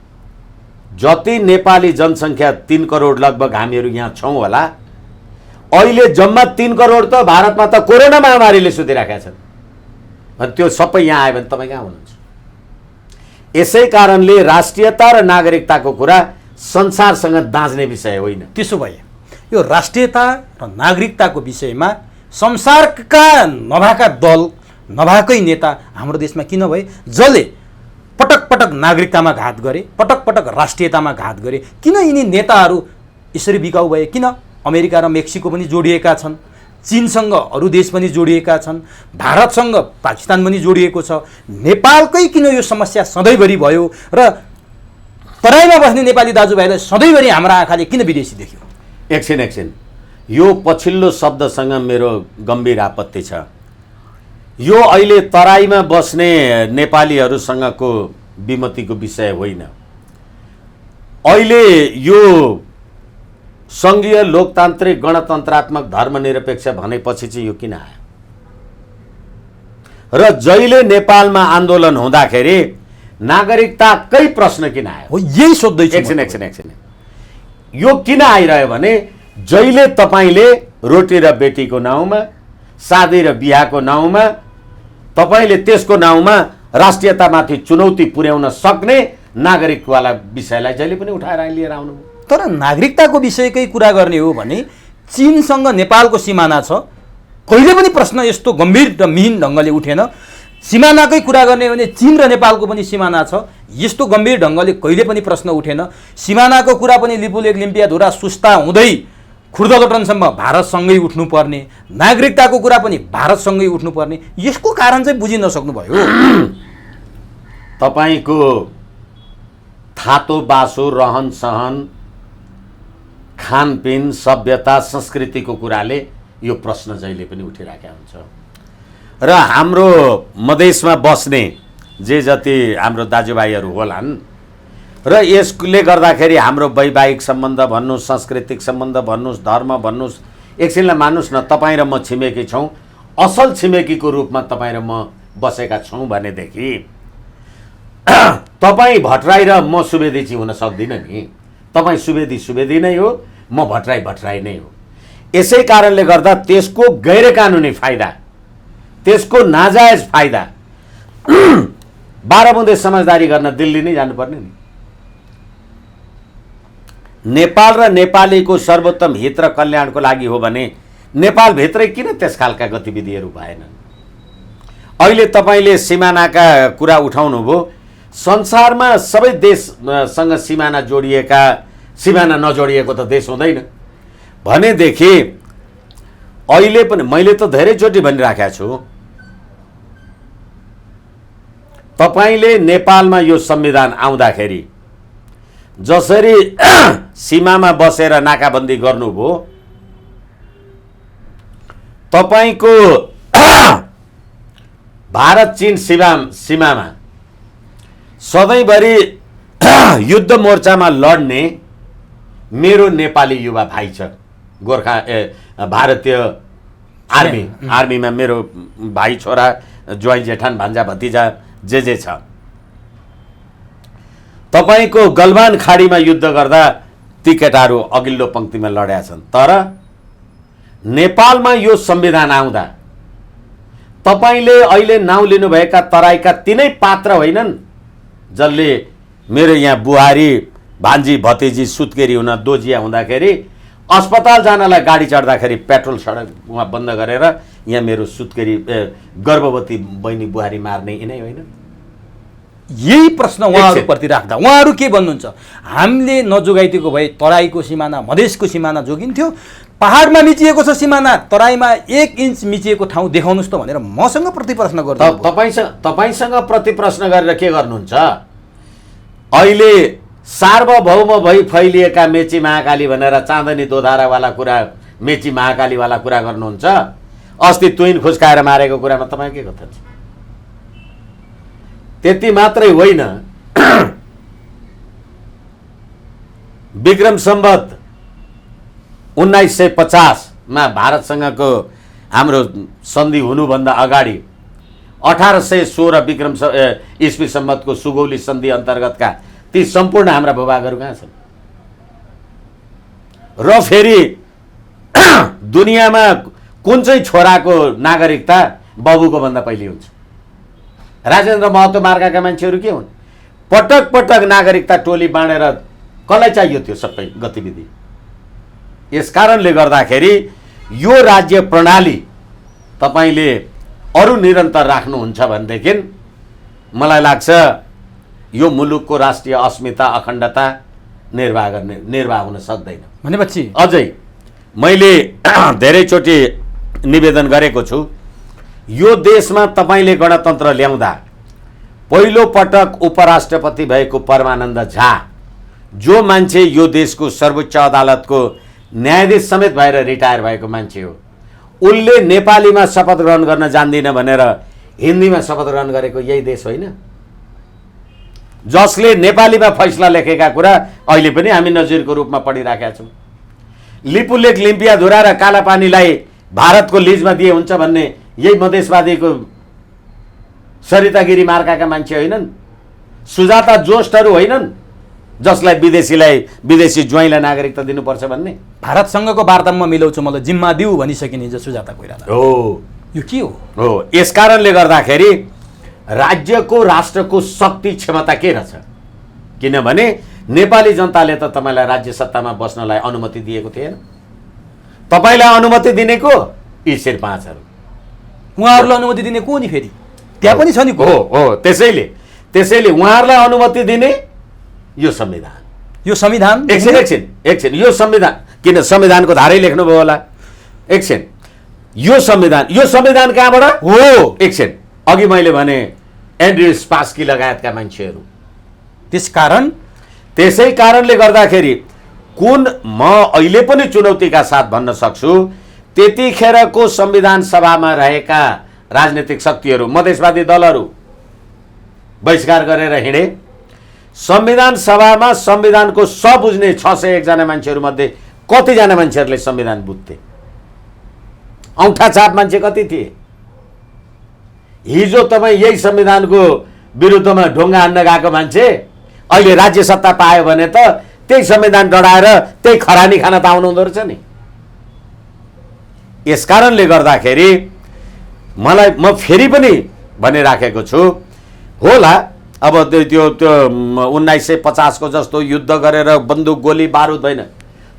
जति नेपाली जनसङ्ख्या 3 करोड लगभग हामीहरू यहाँ छौँ होला, अहिले जम्मा 3 करोड त भारतमा त कोरोना महामारीले सुतिराखेका छन्। अनि त्यो सबै यहाँ आयो भने तपाईँ कहाँ हुनुहुन्छ? यसै कारणले राष्ट्रियता र नागरिकताको कुरा संसारसँग दाँच्ने विषय होइन। त्यसो भए यो राष्ट्रियता र नागरिकताको विषयमा संसारका नभएका दल, नभएकै नेता हाम्रो देशमा किन भए? जसले पटक पटक नागरिकतामा घात गरे, पटक पटक राष्ट्रियतामा घात गरे, किन यिनी नेताहरू यसरी बिकाउ भए? किन? अमेरिका र मेक्सिको पनि जोडिएका छन्, चीनसँग अरू देश पनि जोडिएका छन्, भारतसँग पाकिस्तान पनि जोडिएको छ। नेपालकै किन यो समस्या सधैँभरि भयो र तराईमा बस्ने नेपाली दाजुभाइलाई सधैँभरि हाम्रा आँखाले किन विदेशी देख्यो? एकछिन यो पछिल्लो शब्दसँग मेरो गम्भीर आपत्ति छ। यो अहिले तराईमा बस्ने नेपालीहरूसँगको विमतिको विषय होइन। अहिले यो सङ्घीय लोकतान्त्रिक गणतन्त्रात्मक धर्मनिरपेक्ष भनेपछि चाहिँ यो किन आयो? र जहिले नेपालमा आन्दोलन हुँदाखेरि नागरिकताकै प्रश्न किन आयो? हो, यही सोध्दैछु। एकछिन यो किन आइरह्यो भने जहिले तपाईँले रोटी र बेटीको नाउँमा, शादी र बिहाको नाउँमा, तपाईँले त्यसको नाउँमा राष्ट्रियतामाथि चुनौती पुर्याउन सक्ने नागरिकवाला विषयलाई जहिले पनि उठाएर लिएर आउनु। तर नागरिकताको विषयकै कुरा गर्ने हो भने चीनसँग नेपालको सिमाना छ, कहिले पनि प्रश्न यस्तो गम्भीर र मिहिन ढङ्गले उठेन। सिमानाकै कुरा गर्ने हो भने चीन र नेपालको पनि सिमाना छ, यस्तो गम्भीर ढङ्गले कहिले पनि प्रश्न उठेन। सिमानाको कुरा पनि लिपुलेक लिम्पियाधुरा सुस्ता हुँदै खुर्दलोटनसम्म भारतसँगै उठ्नुपर्ने, नागरिकताको कुरा पनि भारतसँगै उठ्नुपर्ने, यसको कारण चाहिँ बुझिन नसक्नुभयो। तपाईँको थातो बासो, रहन सहन, खानपिन, सभ्यता, संस्कृतिको कुराले यो प्रश्न जहिले पनि उठिरहेका हुन्छ। र हाम्रो मधेसमा बस्ने जे जति हाम्रो दाजुभाइहरू होलान् र यसले गर्दाखेरि हाम्रो वैवाहिक सम्बन्ध भन्नुहोस्, सांस्कृतिक सम्बन्ध भन्नुहोस्, धर्म भन्नुहोस्, एकछिनलाई मान्नुहोस् न, तपाईँ र म छिमेकी छौँ, असल छिमेकीको रूपमा तपाईँ र म बसेका छौँ भनेदेखि तपाईँ भट्टराई र म सुवेदी चाहिँ हुन सक्दिनँ नि। तपाईँ सुवेदी नै हो, म भट्टराई नै हो। यसै कारणले गर्दा त्यसको गैर कानुनी फाइदा, त्यसको नाजायज फाइदा 12 बुँदे समझदारी गर्न दिल्ली नै जानुपर्ने नि। नेपाल र नेपालीको सर्वोत्तम हित र कल्याणको लागि हो भने नेपालभित्रै किन त्यस खालका गतिविधिहरू भएनन्? अहिले तपाईँले सिमानाका कुरा उठाउनु भयो। संसारमा सबै देशसँग सिमाना जोडिएका, सिमाना नजोडिएको त देश हुँदैन भनेदेखि अहिले पनि मैले त धेरैचोटि भनिराखेको छु, तपाईँले नेपालमा यो संविधान आउँदाखेरि जसरी सीमामा बसेर नाकाबन्दी गर्नुभयो, तपाईँको भारत चीन सीमामा सधैँभरि युद्ध मोर्चामा लड्ने मेरो नेपाली युवा भाइ छ, गोर्खा भारतीय आर्मीमा मेरो भाइ छोरा, ज्वाइँ जेठान, भान्जा भतिजा जे छ। तपाईँको गलवान खाडीमा युद्ध गर्दा ती केटाहरू अघिल्लो पंक्तिमा लडेका छन्। तर नेपालमा यो संविधान आउँदा तपाईँले अहिले नाउँ लिनुभएका तराईका तिनै पात्र होइनन् जसले मेरो यहाँ बुहारी, भान्जी, भतिजी सुत्केरी हुन दोजिया हुँदाखेरि अस्पताल जानलाई गाडी चढ्दाखेरि पेट्रोल सडक उहाँ बन्द गरेर यहाँ मेरो सुत्केरी गर्भवती बहिनी बुहारी मार्ने यिनै होइन? यही प्रश्न उहाँहरूप्रति राख्दा उहाँहरू के भन्नुहुन्छ? हामीले नजोगाइदिएको भए तराईको सिमाना, मधेसको सिमाना जोगिन्थ्यो। पहाडमा मिचिएको छ सिमाना, तराईमा 1 इन्च मिचिएको ठाउँ देखाउनुहोस् त भनेर मसँग प्रतिप्रश्न गर्नु। तपाईँसँग प्रतिप्रश्न गरेर के गर्नुहुन्छ? अहिले सार्वभौम भई फैलिएका मेची महाकाली भनेर चाँदनी दोधारावाला कुरा, मेची महाकालीवाला कुरा गर्नुहुन्छ। अस्ति तुइन खुस्काएर मारेको कुरामा तपाईँ के गर्नुहुन्छ? त्यति मात्रै होइन, विक्रम सम्वत 1950 मा भारतसँगको हाम्रो सन्धि हुनुभन्दा अगाडि 1816 विक्रम ईस्वी सम्वतको सुगौली सन्धि अन्तर्गतका ती सम्पूर्ण हाम्रा भूभागहरू कहाँ छन्? र फेरि दुनियाँमा कुन चाहिँ छोराको नागरिकता बाबुको भन्दा पहिले हुन्छ? राजेन्द्र महतो मार्गका मान्छेहरू के हुन्? पटक पटक नागरिकता टोली बाँडेर कसलाई चाहियो त्यो सबै गतिविधि? यस कारणले गर्दाखेरि यो राज्य प्रणाली तपाईले अरु निरन्तर राख्नुहुन्छ भनेदेखि मलाई लाग्छ यो मुलुकको राष्ट्रिय अस्मिता, अखण्डता निर्वाह हुन सक्दैन। भनेपछि अझै मैले धेरैचोटि निवेदन गरेको छु, यो देशमा तपाईले गणतन्त्र ल्याउँदा पहिलो पटक उपराष्ट्रपति भएको परमानन्द झा, जो मान्छे यो देशको सर्वोच्च अदालतको न्यायाधीश समेत भएर रिटायर भएको मान्छे हो, उनले नेपालीमा शपथ ग्रहण गर्न जान्दिन भनेर हिन्दीमा शपथ ग्रहण गरेको यही देश होइन? जसले नेपालीमा फैसला लेखेका कुरा अहिले पनि हामी नजिरको रूपमा पढिराखेका छौँ। लिपुलेक, लिम्पियाधुरा र कालापानीलाई भारतको लिजमा दिए हुन्छ भन्ने यही मधेसवादीको सरितागिरी मार्काका मान्छे होइनन्? सुजाता जोस्टहरू होइनन् जसलाई विदेशी ज्वाइँलाई नागरिकता दिनुपर्छ भन्ने? भारतसँगको वार्तामा मिलाउँछु, मलाई जिम्मा दिऊ भनिसकिने जो सुजाता कोइराला हो। यो के हो? यस कारणले गर्दाखेरि राज्यको, राष्ट्रको शक्ति क्षमता के रहेछ? किनभने नेपाली जनताले त तपाईलाई राज्य सत्तामा बस्नलाई अनुमति दिएको थिएन। तपाईलाई अनुमति दिने को? यी शेर्पाहरू। उहाँहरूलाई अनुमति दिने को नि? फेरि त्यहाँ पनि छ नि। हो। त्यसैले उहाँहरूलाई अनुमति दिने यो संविधान। यो संविधान एकछिन यो संविधान, किन संविधानको धारै लेख्नुभयो होला? एकछिन यो संविधान कहाँबाट हो? एकछिन अघि मैले भने एन्ड्रयू स्पास्की लगायतका मान्छेहरू। त्यसै कारणले गर्दाखेरि कुन म अहिले पनि चुनौतीका साथ भन्न सक्छु, त्यतिखेरको संविधान सभामा रहेका राजनीतिक शक्तिहरू, मधेसवादी दलहरू बहिष्कार गरेर हिँडे। संविधान सभामा संविधानको बुझ्ने 601 जना मान्छेहरू मध्ये कतिजना मान्छेहरूले संविधान बुझ्थे? औँठा छाप मान्छे कति थिए? हिजो तपाईँ यही संविधानको विरुद्धमा ढुङ्गा हान्न गएको मान्छे अहिले राज्य सत्ता पायो भने त त्यही संविधान डढाएर त्यही खरानी खान त आउनुहुँदो रहेछ नि। यसकारणले गर्दाखेरि म फेरि पनि भनिराखेको छु, होला अब त्यो 1950 को जस्तो युद्ध गरेर बन्दुक गोली बारुद होइन,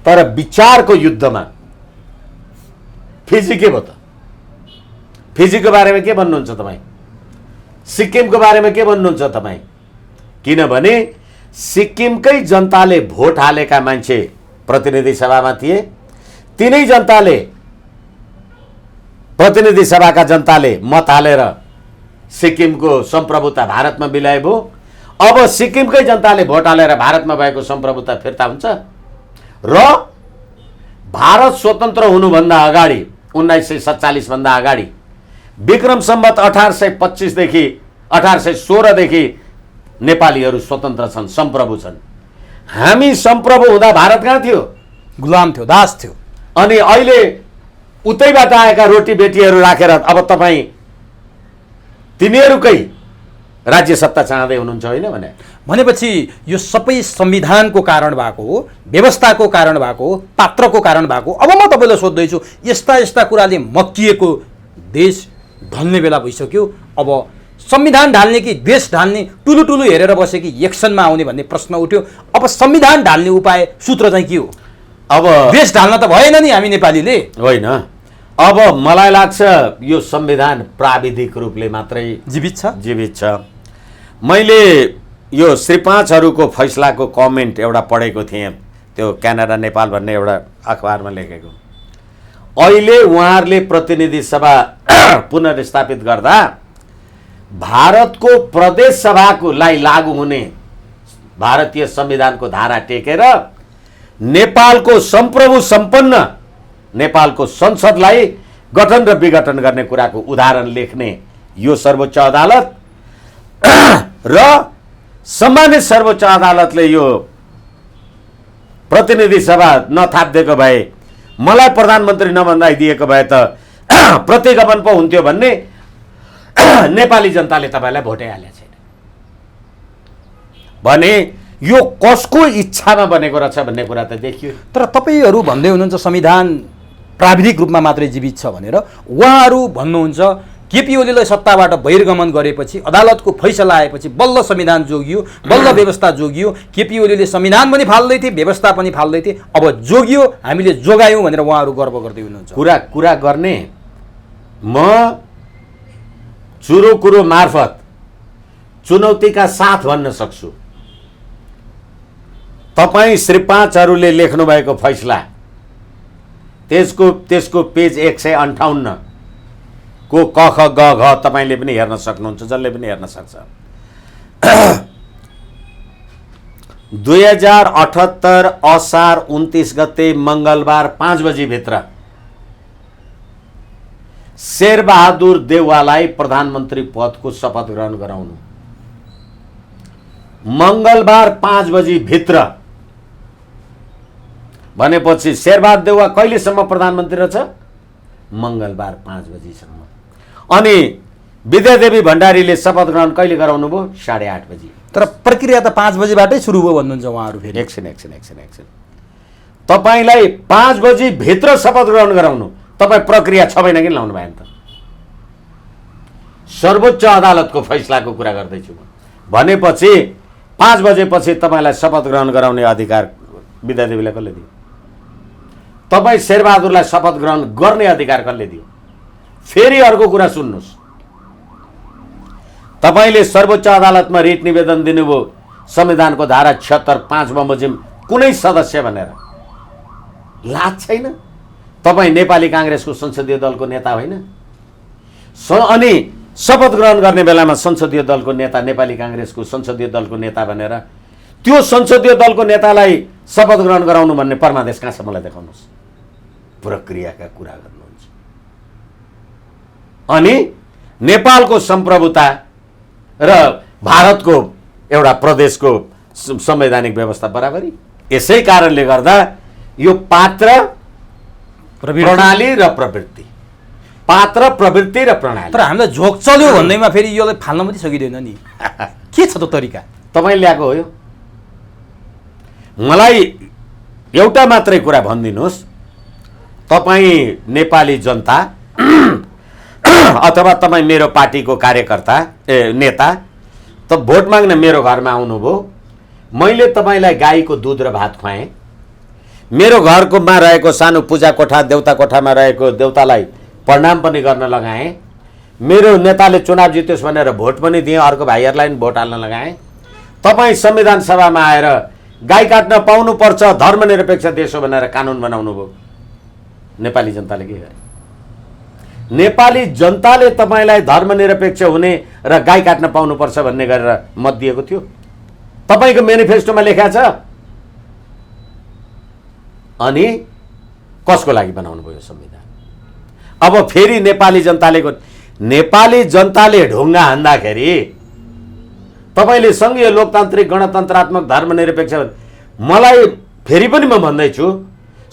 तर विचारको युद्धमा फिजी के भयो त? फिजीको बारेमा के भन्नुहुन्छ तपाईँ? सिक्किमको बारेमा के भन्नुहुन्छ तपाईँ? किनभने सिक्किमकै जनताले भोट हालेका मान्छे प्रतिनिधि सभामा थिए, तिनै जनताले प्रतिनिधि सभाका जनताले मत हालेर सिक्किमको सम्प्रभुता भारतमा विलय भयो। अब सिक्किमकै जनताले भोट हालेर भारतमा भएको सम्प्रभुता फिर्ता हुन्छ र भारत स्वतन्त्र हुनुभन्दा अगाडि 1947 भन्दा अगाडि विक्रम सम्वत 1825 देखि 1816 देखि नेपालीहरू स्वतन्त्र छन्, सम्प्रभु छन्। हामी सम्प्रभु हुँदा भारत कहाँ थियो? गुलाम थियो, दास थियो। अनि अहिले उतैबाट आएका रोटी बेटीहरू राखेर अब तपाईँ तिनीहरूकै राज्य सत्ता चाहँदै हुनुहुन्छ होइन भने? भनेपछि यो सबै संविधानको कारण भएको हो, व्यवस्थाको कारण भएको हो, पात्रको कारण भएको। अब म तपाईँलाई सोध्दैछु, यस्ता यस्ता कुराले मक्किएको देश ढल्ने बेला भइसक्यो। अब संविधान ढाल्ने कि देश ढाल्ने, टुलु टुलु हेरेर बसे कि एक्सनमा आउने भन्ने प्रश्न उठ्यो। अब संविधान ढाल्ने उपाय सूत्र चाहिँ के हो? अब देश ढाल्न त भएन नि हामी नेपालीले? होइन, अब मलाई लाग्छ यो संविधान प्राविधिक रूपले मात्रै जीवित छ। मैले यो श्री 5हरूको फैसलाको कमेन्ट एउटा पढेको थिएँ, त्यो क्यानाडा नेपाल भन्ने एउटा अखबारमा लेखेको। अहिले उहाँहरूले प्रतिनिधि सभा पुनर्स्थापित गर्दा भारतको प्रदेश सभाको लाई लागू हुने भारतीय संविधानको धारा टेकेर नेपालको सम्प्रभु सम्पन्न नेपालको संसदलाई गठन र विघटन गर्ने कुराको उदाहरण लेख्ने यो सर्वोच्च अदालत र सम्मानित सर्वोच्च अदालतले यो प्रतिनिधि सभा नथापिदिएको भए, मलाई प्रधानमन्त्री नबनाइदिएको भए त प्रतिगमन पो हुन्थ्यो भन्ने नेपाली जनताले तपाईँलाई भोटै हालेको छैन भने यो कसको इच्छामा बनेको रहेछ भन्ने कुरा त देखियो। तर तपाईँहरू भन्दै हुनुहुन्छ संविधान प्राविधिक रूपमा मात्रै जीवित छ भनेर, उहाँहरू भन्नुहुन्छ केपी ओलीलाई सत्ताबाट बहिर्गमन गरेपछि, अदालतको फैसला आएपछि बल्ल संविधान जोगियो, बल्ल व्यवस्था जोगियो। केपी ओलीले संविधान पनि फाल्दै थिए, व्यवस्था पनि फाल्दै थिए, अब जोगियो, हामीले जोगायौँ भनेर उहाँहरू गर्व गर्दै हुनुहुन्छ। कुरा गर्ने म कुरो मार्फत चुनौतीका साथ भन्न सक्छु। तपाईँ श्री 5हरूले लेख्नु भएको फैसला त्यसको पेज 158 को क ख ग घ तपाईँले पनि हेर्न सक्नुहुन्छ, जसले पनि हेर्न सक्छ। 2078 असार 29 गते मङ्गलबार 5 बजी भित्र शेरबहादुर देउवालाई प्रधानमन्त्री पदको शपथ ग्रहण गराउनु। मङ्गलबार 5 बजी भित्र भनेपछि शेरबहादुर देउवा कहिलेसम्म प्रधानमन्त्री रहेछ? मङ्गलबार 5 बजीसम्म। अनि विद्यादेवी भण्डारीले शपथ ग्रहण कहिले गराउनु भयो? 8:30 बजी। तर प्रक्रिया त 5 बजीबाटै सुरु भयो भन्नुहुन्छ उहाँहरू फेरि। एकछिन तपाईँलाई 5 बजी भित्र शपथ ग्रहण गराउनु, तपाईँ प्रक्रिया 6 महिना किन लाउनु भएन त? सर्वोच्च अदालतको फैसलाको कुरा गर्दैछु म। भनेपछि 5 बजेपछि तपाईँलाई शपथ ग्रहण गराउने अधिकार विद्यादेवीलाई कसले दियो? तपाईँ शेरबहादुरलाई शपथ ग्रहण गर्ने अधिकार कसले दियो? फेरि अर्को कुरा सुन्नुहोस्, तपाईँले सर्वोच्च अदालतमा रिट निवेदन दिनुभयो संविधानको धारा 76 5 बमोजिम कुनै सदस्य भनेर। लाज छैन? तपाईँ नेपाली काङ्ग्रेसको संसदीय दलको नेता होइन? अनि शपथ ग्रहण गर्ने बेलामा संसदीय दलको नेता, नेपाली काङ्ग्रेसको संसदीय दलको नेता भनेर त्यो संसदीय दलको नेतालाई शपथ ग्रहण गराउनु भन्ने परमादेश कहाँ छ मलाई देखाउनुहोस्। प्रक्रियाका कुरा गर्नुहुन्छ। अनि नेपालको सम्प्रभुता र भारतको एउटा प्रदेशको संवैधानिक व्यवस्था बराबरी। यसै कारणले गर्दा यो पात्र, प्रणाली र प्रवृत्ति पात्र प्रवृत्ति र प्रणाली। तर हामीलाई झोक चल्यो भन्दैमा फेरि यसलाई फाल्न पनि सकिँदैन नि। के छ त तरिका? तपाईँ ल्याएको हो यो। मलाई एउटा मात्रै कुरा भनिदिनुहोस्, तपाईँ नेपाली जनता अथवा तपाईँ मेरो पार्टीको कार्यकर्ता नेता त भोट माग्न मेरो घरमा आउनुभयो, मैले तपाईँलाई गाईको दुध र भात खुवाएँ, मेरो घरकोमा रहेको सानो पूजा कोठा देउता कोठामा रहेको देउतालाई प्रणाम पनि गर्न लगाएँ, मेरो नेताले चुनाव जित्योस् भनेर भोट पनि दिएँ, अर्को भाइहरूलाई पनि भोट हाल्न लगाएँ। तपाईँ संविधान सभामा आएर गाई काट्न पाउनुपर्छ, धर्मनिरपेक्ष देश हो भनेर कानुन बनाउनु भयो। नेपाली जनताले के गरे? नेपाली जनताले तपाईँलाई धर्मनिरपेक्ष हुने र गाई काट्न पाउनुपर्छ भन्ने गरेर मत दिएको थियो। तपाईँको मेनिफेस्टोमा लेखा छ। अनि कसको लागि बनाउनु भयो संविधान? अब फेरि नेपाली जनताले ढुङ्गा हान्दाखेरि तपाईँले सङ्घीय लोकतान्त्रिक गणतन्त्रात्मक धर्मनिरपेक्ष, मलाई फेरि पनि म भन्दैछु,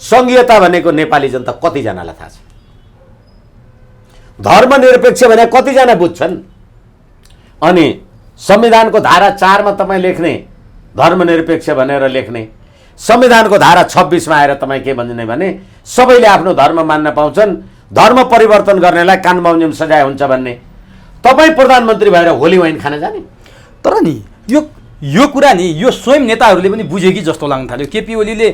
सङ्घीयता भनेको नेपाली जनता कतिजनालाई थाहा छ? धर्मनिरपेक्ष भने कतिजना बुझ्छन्? अनि संविधानको धारा 4 मा तपाईँ लेख्ने धर्मनिरपेक्ष भनेर लेख्ने, संविधानको धारा 26 मा आएर तपाईँ के भन्ने भने सबैले आफ्नो धर्म मान्न पाउँछन्, धर्म परिवर्तन गर्नेलाई कान बमोजिम सजाय हुन्छ भन्ने। तपाईँ प्रधानमन्त्री भएर होली वाइन खान जाने? तर नि यो कुरा नि यो स्वयं नेताहरूले पनि बुझे कि जस्तो लाग्न थाल्यो। केपी ओलीले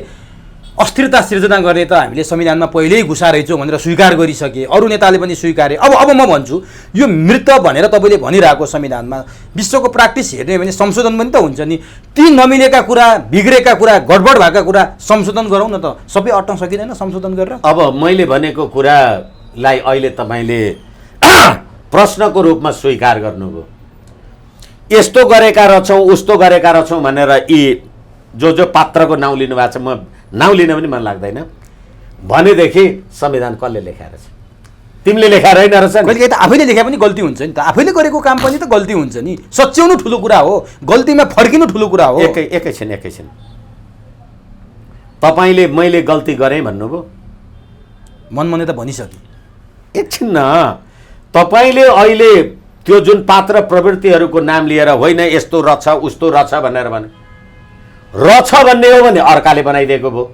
अस्थिरता सिर्जना गर्ने त हामीले संविधानमा पहिल्यै घुसारहेछौँ भनेर स्वीकार गरिसके, अरू नेताले पनि स्वीकारे। अब म भन्छु, यो मृत भनेर तपाईँले भनिरहेको संविधानमा विश्वको प्र्याक्टिस हेर्ने भने संशोधन पनि त हुन्छ नि। ती नमिलेका कुरा, बिग्रेका कुरा, गडबड भएका कुरा संशोधन गरौँ न त। सबै अट्न सकिँदैन संशोधन गरेर? अब मैले भनेको कुरालाई अहिले तपाईँले प्रश्नको रूपमा स्वीकार गर्नुभयो। यस्तो गरेका रहेछौँ, उस्तो गरेका रहेछौँ भनेर यी जो पात्रको नाउँ लिनुभएको छ, म नाउँ लिन पनि मन लाग्दैन भनेदेखि संविधान कसले लेखाएर छ? तिमीले लेखाएर होइन रहेछ? कहिले त आफैले लेखा पनि गल्ती हुन्छ नि त। आफैले गरेको काम पनि त गल्ती हुन्छ नि। सच्याउनु ठुलो कुरा हो, गल्तीमा फर्किनु ठुलो कुरा हो। एकैछिन तपाईँले मैले गल्ती गरेँ भन्नुभयो, मनमने त भनिसके। एकछिन न, तपाईँले अहिले त्यो जुन पात्र प्रवृत्तिहरूको नाम लिएर होइन यस्तो रहेछ उस्तो रहेछ भनेर भने रहेछ भन्ने हो भने अर्काले बनाइदिएको भयो।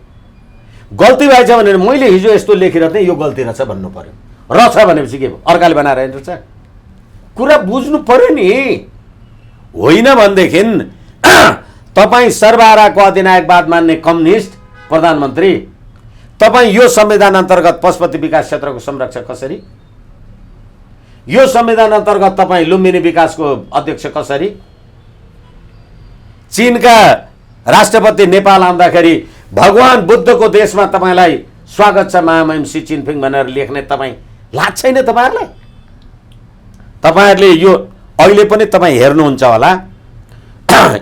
गल्ती भएछ भनेर मैले हिजो यस्तो लेखेर थिएँ, यो गल्ती रहेछ भन्नु पर्यो। रहेछ भनेपछि के भयो? अर्काले बनाएर रहेछ? कुरा बुझ्नु पर्यो नि। होइन भनेदेखि तपाईँ सर्वहाराको अधिनायकवाद मान्ने कम्युनिस्ट प्रधानमन्त्री, तपाईँ यो संविधान अन्तर्गत पशुपति विकास क्षेत्रको संरक्षक कसरी? यो संविधान अन्तर्गत तपाईँ लुम्बिनी विकासको अध्यक्ष कसरी? चीनका राष्ट्रपति नेपाल आउँदाखेरि भगवान बुद्धको देशमा तपाईँलाई स्वागत छ महामहिम सी जिनपिङ भनेर लेख्ने तपाईँ लाज छैन तपाईँहरूलाई? तपाईँहरूले यो अहिले पनि तपाईँ हेर्नुहुन्छ होला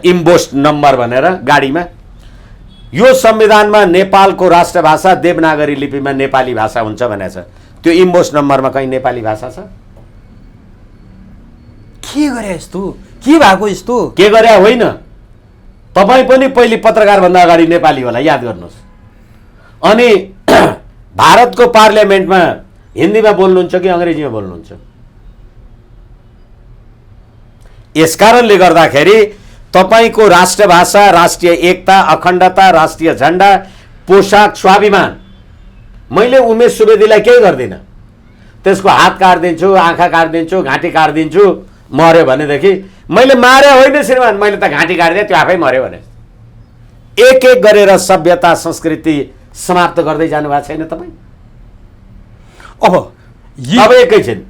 इम्बोस्ड नम्बर भनेर गाडीमा, यो संविधानमा नेपालको राष्ट्रभाषा देवनागरी लिपिमा नेपाली भाषा हुन्छ भनेको छ। त्यो इम्बोस्ड नम्बरमा कहीँ नेपाली भाषा छ? के गरे यस्तो? के भएको यस्तो? के गरे होइन? तपाईँ पनि पहिले पत्रकारभन्दा अगाडि नेपाली होला, याद गर्नुहोस्। अनि भारतको पार्लियामेन्टमा हिन्दीमा बोल्नुहुन्छ कि अङ्ग्रेजीमा बोल्नुहुन्छ? यसकारणले गर्दाखेरि तपाईँको राष्ट्रभाषा, राष्ट्रिय एकता, अखण्डता, राष्ट्रिय झन्डा, पोसाक, स्वाभिमान, मैले उमेश सुवेदीलाई केही गर्दिनँ। त्यसको हात काटिदिन्छु, आँखा काटिदिन्छु, घाँटी काटिदिन्छु, मर्यो भनेदेखि मैले मारे होइन श्रीमान, मैले त घाँटी काटिदिएँ, त्यो आफै मर्यो भने। एक एक गरेर सभ्यता संस्कृति समाप्त गर्दै जानु भएको छैन तपाईँ? अब एकैछिन,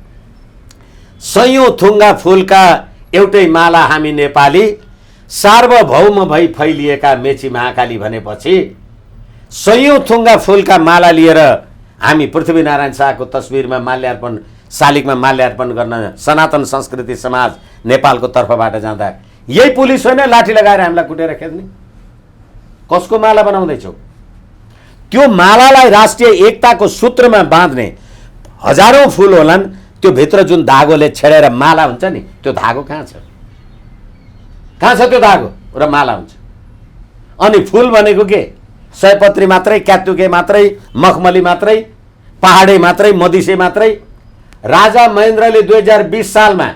सयौं थुङ्गा फुलका एउटै माला हामी नेपाली, सार्वभौम भई फैलिएका मेची महाकाली भनेपछि सयौं थुङ्गा फुलका माला लिएर हामी पृथ्वीनारायण शाहको तस्बिरमा माल्यार्पण, शालिगमा माल्यार्पण गर्न सनातन संस्कृति समाज नेपालको तर्फबाट जाँदा यही पुलिस होइन लाठी लगाएर हामीलाई कुटेर खेद्ने? कसको माला बनाउँदैछौ? त्यो मालालाई राष्ट्रिय एकताको सूत्रमा बाँध्ने हजारौं फुल होलान्, त्यो भित्र जुन धागोले छेडेर माला हुन्छ नि, त्यो धागो कहाँ छ? कहाँ छ त्यो धागो र माला हुन्छ? अनि फुल भनेको के? सयपत्री मात्रै, क्यातुके मात्रै, मखमली मात्रै, पहाडे मात्रै, मधिसे मात्रै, राजा महेन्द्रले 2020 सालमा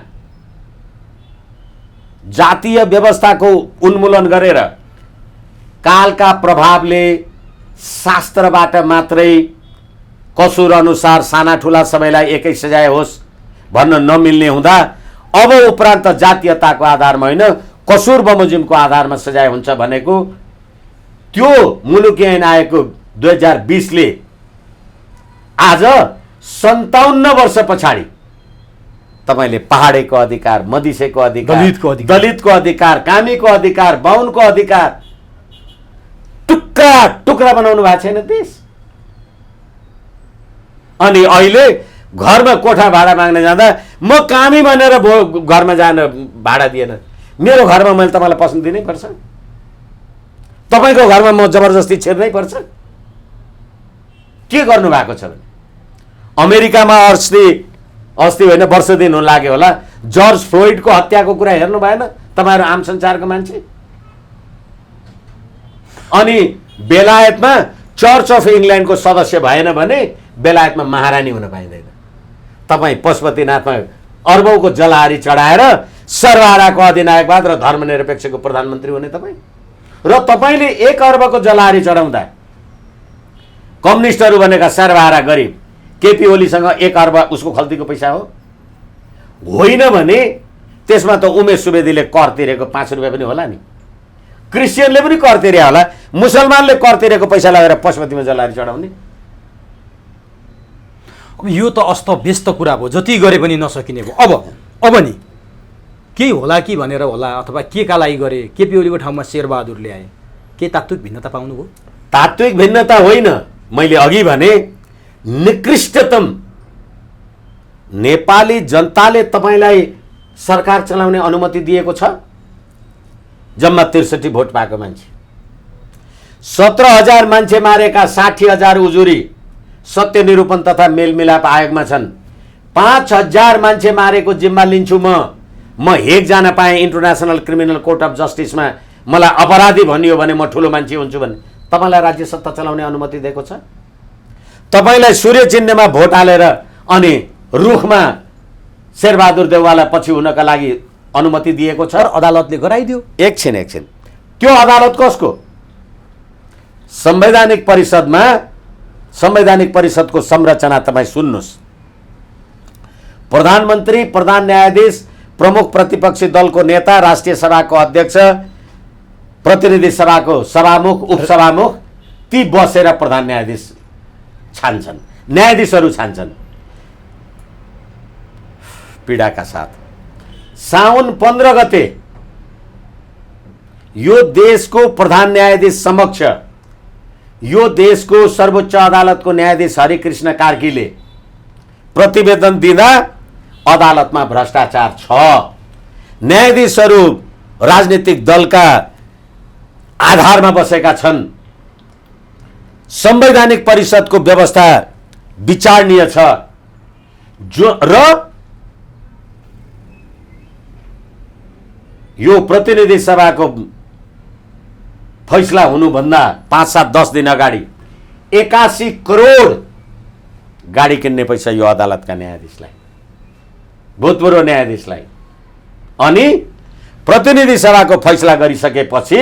जातीय व्यवस्थाको उन्मूलन गरेर कालका प्रभावले शास्त्रबाट मात्रै कसुर अनुसार साना ठुला सबैलाई एकै सजाय होस् भन्न नमिल्ने हुँदा अब उपरान्त जातीयताको आधारमा होइन कसुर बमोजिमको आधारमा सजाय हुन्छ भनेको त्यो मुलुकी ऐन आएको 2020 ले आज 57 वर्ष पछाडि तपाईले पहाडेको अधिकार, मधेसीको अधिकार, दलितको अधिकार, कामीको अधिकार, बाहुनको अधिकार टुक्रा टुक्रा बनाउनु भएको छैन देश। अनि अहिले घरमा कोठा भाडा माग्न जाँदा म कामी भनेर घरमा जान भाडा दिएन, मेरो घरमा मैले तपाईँलाई पस्न दिनै पर्छ, तपाईँको घरमा म जबरजस्ती छिर्नै पर्छ। के गर्नु भएको छ भने अमेरिकामा अस्ति होइन वर्ष दिन हुन लाग्यो होला जर्ज फ्लोइडको हत्याको कुरा हेर्नु भएन तपाईँहरू आम संसारको मान्छे? अनि बेलायतमा चर्च अफ इङ्ल्यान्डको सदस्य भएन भने बेलायतमा महारानी हुन पाइँदैन। तपाईँ पशुपतिनाथमा अर्बौंको जलहारी चढाएर सर्वहाराको अधिनायकवाद र धर्मनिरपेक्षको प्रधानमन्त्री हुने तपाईँ, र तपाईँले 1 अर्बको जलहारी चढाउँदा कम्युनिस्टहरू भनेका सर्वहारा गरिब केपी ओलीसँग 1 अर्ब उसको खल्तीको पैसा होइन भने त्यसमा त उमेश सुवेदीले कर तिरेको 5 रुपियाँ पनि होला नि, क्रिस्चियनले पनि कर तिरे होला, मुसलमानले कर तिरेको पैसा लगेर पशुपतिमा जलहारी चढाउने। अब यो त अस्तव्यस्त कुरा भयो, जति गरे पनि नसकिने भयो। अब नि केही होला कि भनेर होला अथवा के का लागि गरे? केपी ओलीको ठाउँमा शेरबहादुर ल्याए, के तात्विक भिन्नता पाउनुभयो? तात्विक भिन्नता होइन, मैले अघि भने निकृष्टतम नेपाली जनताले तपाईलाई सरकार चलाउने अनुमति दिएको छ। जम्मा 63 भोट पाएको मान्छे, 17,000 मान्छे मारेका 60,000 उजुरी सत्य निरूपण तथा मेलमिलाप आयोगमा छन्। 5,000 मान्छे मारेको जिम्मा लिन्छु म हेग जान पाएँ इन्टरनेसनल क्रिमिनल कोर्ट अफ जस्टिसमा, मलाई अपराधी भनियो भने म ठुलो मान्छे हुन्छु भने तपाईलाई राज्य सत्ता चलाउने अनुमति दिएको छ? तपाईलाई सूर्य चिन्हमा भोट हालेर अनि रुखमा शेरबहादुर देउवालाई पछि हुनका लागि अनुमति दिएको छ? अदालतले गराइदियो। एकछिन त्यो अदालत कसको? संवैधानिक परिषदको संरचना तपाईँ सुन्नुहोस्। प्रधानमन्त्री, प्रधान न्यायाधीश, प्रमुख प्रतिपक्षी दलको नेता, राष्ट्रिय सभाको अध्यक्ष, प्रतिनिधि सभाको सभामुख, उपसभामुख, ती बसेर प्रधान न्यायाधीश छान्छन्, न्यायाधीशहरू छान्छन् पीडाका साथ। साउन 15 गते यो देशको प्रधान न्यायाधीश समक्ष यो देशको सर्वोच्च अदालतको न्यायाधीश हरिकृष्ण कार्कीले प्रतिवेदन दिँदा अदालतमा भ्रष्टाचार छ, न्यायाधीशहरू राजनीतिक दलका आधारमा बसेका छन्, संवैधानिक परिषदको व्यवस्था विचारणीय छ, र यो प्रतिनिधि सभाको फैसला हुनुभन्दा 5-7-10 दिन अगाडि 81 करोड गाडी किन्ने पैसा यो अदालतका न्यायाधीशलाई, भूतपूर्व न्यायाधीशलाई। अनि प्रतिनिधि सभाको फैसला गरिसकेपछि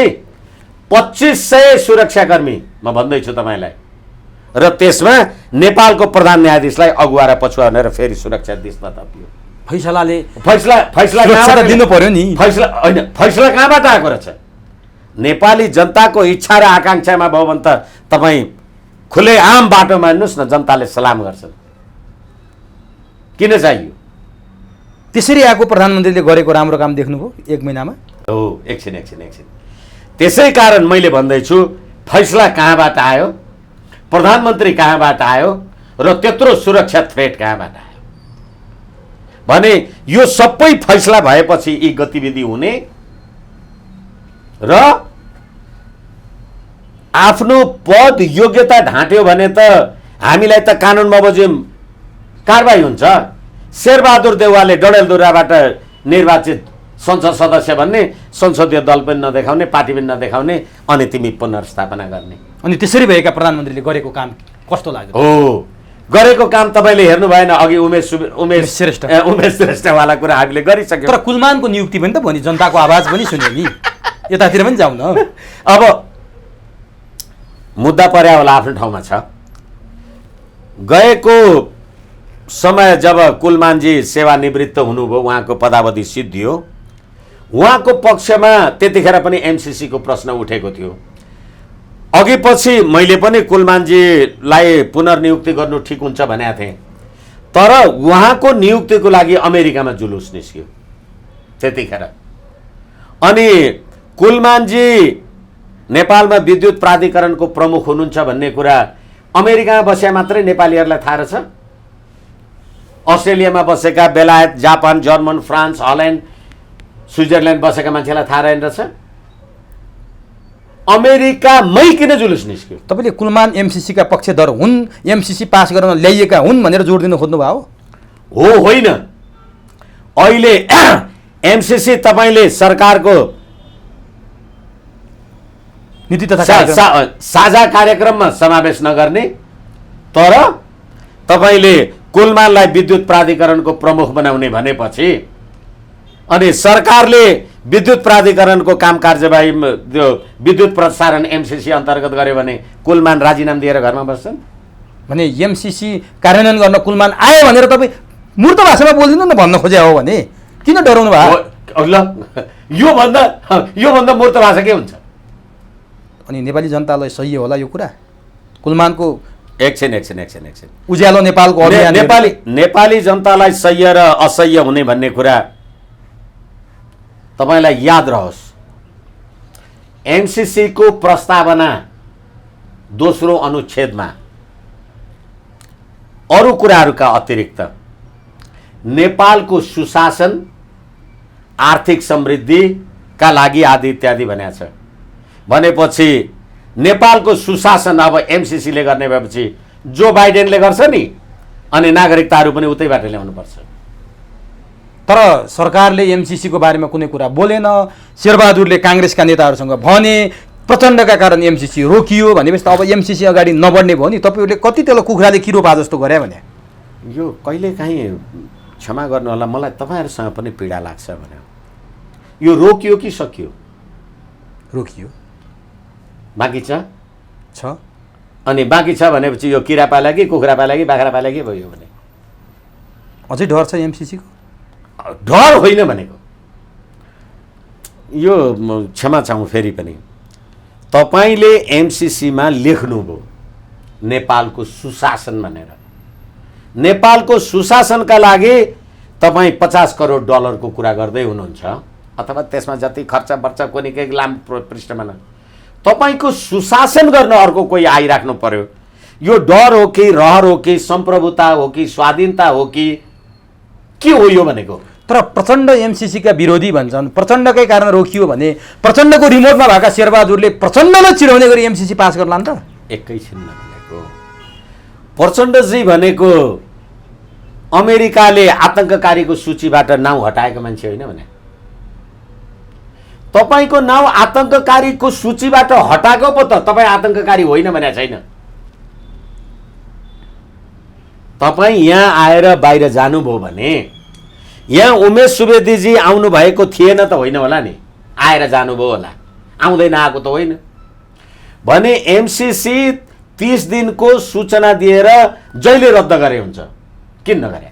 2500 सुरक्षाकर्मी म भन्दैछु तपाईलाई, र त्यसमा नेपालको प्रधान न्यायाधीशलाई अगुवा र पछुवा भनेर फेरि सुरक्षा दिस्न थपियो। फैसला दिनु पर्यो नि। फैसला कहाँबाट आएको रहेछ? नेपाली जनताको इच्छा र आकांक्षामा भयो भने त तपाईँ खुले आम बाटो मान्नुहोस् न, जनताले सलाम गर्छन्। किन चाहियो? त्यसरी आएको प्रधानमन्त्रीले गरेको राम्रो काम देख्नुभयो 1 महिनामा? हो, एकछिन। त्यसै कारण मैले भन्दैछु फैसला कहाँबाट आयो, प्रधानमन्त्री कहाँबाट आयो, र त्यत्रो सुरक्षा थ्रेट कहाँबाट आयो भने यो सबै फैसला भएपछि यी गतिविधि हुने र आफ्नो पद योग्यता ढाँट्यो भने त हामीलाई त कानुन बमोजिम कारबाही हुन्छ। शेरबहादुर देउवाले डडेलधुराबाट निर्वाचित संसद सदस्य भन्ने, संसदीय दल पनि नदेखाउने, पार्टी पनि नदेखाउने, अनि तिमी पुनर्स्थापना गर्ने। अनि त्यसरी भएका प्रधानमन्त्रीले गरेको काम कस्तो लाग्यो? हो, गरेको काम तपाईँले हेर्नु भएन अघि उमेश श्रेष्ठ। उमेश श्रेष्ठवाला कुरा हामीले गरिसक्यौँ। तर कुलमानको नियुक्ति पनि त भयो नि, जनताको आवाज पनि सुन्यो नि, यतातिर पनि जाउँ न। अब मुद्दा पर्या होला आफ्नो ठाउँमा छ। गएको समय जब कुलमानजी सेवानिवृत्त हुनुभयो, उहाँको पदावधि सिद्धियो, उहाँको पक्षमा त्यतिखेर पनि एमसिसीको प्रश्न उठेको थियो। अघि पछि मैले पनि कुलमानजीलाई पुनर्नियुक्ति गर्नु ठिक हुन्छ भनेको थिएँ, तर उहाँको नियुक्तिको लागि अमेरिकामा जुलुस निस्क्यो त्यतिखेर। अनि कुलमानजी नेपालमा विद्युत प्राधिकरणको प्रमुख हुनुहुन्छ भन्ने कुरा अमेरिकामा बसेका मात्रै नेपालीहरूलाई थाहा रहेछ? अस्ट्रेलियामा बसेका, बेलायत, Japan, German, France, Holland, Switzerland बसेका मान्छेलाई थाहा रहेन रहेछ? अमेरिकामै किन जुलुस निस्क्यो? तपाईँले कुलमान एमसिसीका पक्षधर हुन्, एमसिसी पास गर्न ल्याइएका हुन् भनेर जोड दिन खोज्नुभयो हो? होइन। अहिले एमसिसी तपाईँले सरकारको नीति तथा साझा कार्यक्रममा समावेश नगर्ने, तर तपाईँले कुलमानलाई विद्युत प्राधिकरणको प्रमुख बनाउने भनेपछि अनि सरकारले विद्युत प्राधिकरणको काम कार्यवाही त्यो विद्युत प्रसारण एमसिसी अन्तर्गत गर्यो भने कुलमान राजीनामा दिएर घरमा बस्छन् भने एमसिसी कार्यान्वयन गर्न कुलमान आयो भनेर तपाईँ मूर्त भाषामा बोलिदिनु न भन्न खोजे हो भने किन डराउनु भयो? ल योभन्दा मूर्त भाषा के हुन्छ? अनि नेपाली जनतालाई सही होला यो कुरा? कुलमानको एकछिन उज्यालो नेपालको अभियान नेपाली जनतालाई सह्य र असह्य हुने भन्ने कुरा तपाईलाई याद रहोस्। एमसिसीको प्रस्तावना दोस्रो अनुच्छेदमा अरू कुराहरूका अतिरिक्त नेपालको सुशासन, आर्थिक समृद्धिका लागि आदि इत्यादि भनेको छ। भनेपछि नेपालको सुशासन अब एमसिसीले गर्ने भएपछि जो बाइडेनले गर्छ नि, अनि नागरिकताहरू पनि उतैबाट ल्याउनुपर्छ। तर सरकारले एमसिसीको बारेमा कुनै कुरा बोलेन। शेरबहादुरले काङ्ग्रेसका नेताहरूसँग भने प्रचण्डका कारण एमसिसी रोकियो भनेपछि त अब एमसिसी अगाडि नबढ्ने भयो नि। तपाईँहरूले कति त्यसलाई कुखुराले किरो पा जस्तो गरे भने? यो कहिलेकाहीँ क्षमा गर्नु होला, मलाई तपाईँहरूसँग पनि पीडा लाग्छ भने यो रोकियो कि सकियो? रोकियो। बाँकी छ? अनि बाँकी छ भनेपछि यो किरा पाला कि कुखुरा पाला कि बाख्रा पाला कि भयो भने अझै डर छ एमसिसीको? डर होइन भनेको यो क्षमा चाहौँ फेरि पनि, तपाईँले एमसिसीमा लेख्नुभयो नेपालको सुशासन भनेर। नेपालको सुशासनका लागि तपाईँ 50 करोड डलरको कुरा गर्दै हुनुहुन्छ, अथवा त्यसमा जति खर्च बर्च कुनै केही लामो पृष्ठमा न, तपाईँको सुशासन गर्न अर्को कोही आइराख्नु पर्यो। यो डर हो कि रहर हो कि सम्प्रभुता हो कि स्वाधीनता हो कि के हो यो भनेको? तर प्रचण्ड एमसिसीका विरोधी भन्छन् प्रचण्डकै कारण रोकियो भने प्रचण्डको रिमोटमा भएका शेरबहादुरले प्रचण्डलाई चिराउने गरी एमसिसी पास गर्लान् त? एकैछिन भनेको प्रचण्डजी भनेको अमेरिकाले आतंककारीको सूचीबाट नाउँ हटाएको मान्छे होइन भने? तपाईको नाउँ आतंककारीको सूचीबाट हटाएको पो त तपाईँ आतंककारी होइन भने छैन। तपाईँ यहाँ आएर बाहिर जानुभयो भने यहाँ उमेश सुवेदीजी आउनु भएको थिएन त होइन होला नि, आएर जानुभयो होला, आउँदैन आएको त होइन भने एमसिसी 30 दिनको सूचना दिएर जहिले रद्द गरे हुन्छ, किन नगरे?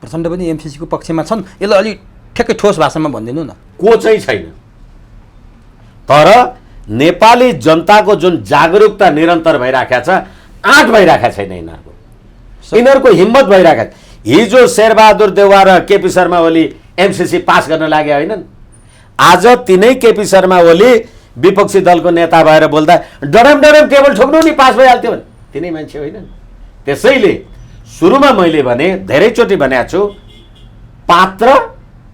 प्रचण्ड पनि एमसिसीको पक्षमा छन्, यसलाई अलि ठ्याक्कै ठोस भाषामा भनिदिनु न। को चाहिँ छैन, तर नेपाली जनताको जुन जागरुकता निरन्तर भइराखेको छ, आँट भइराखेको छैन यिनीहरूको हिम्मत भइराखेको छ। हिजो शेरबहादुर देउवा र केपी शर्मा ओली एमसिसी पास गर्न लागे होइनन्? आज तिनै केपी शर्मा ओली विपक्षी दलको नेता भएर बोल्दा डरम टेबल ठोक्नु नि पास भइहाल्थ्यो भने तिनै मान्छे होइनन्? त्यसैले सुरुमा मैले भने, धेरैचोटि भनेको छु, पात्र,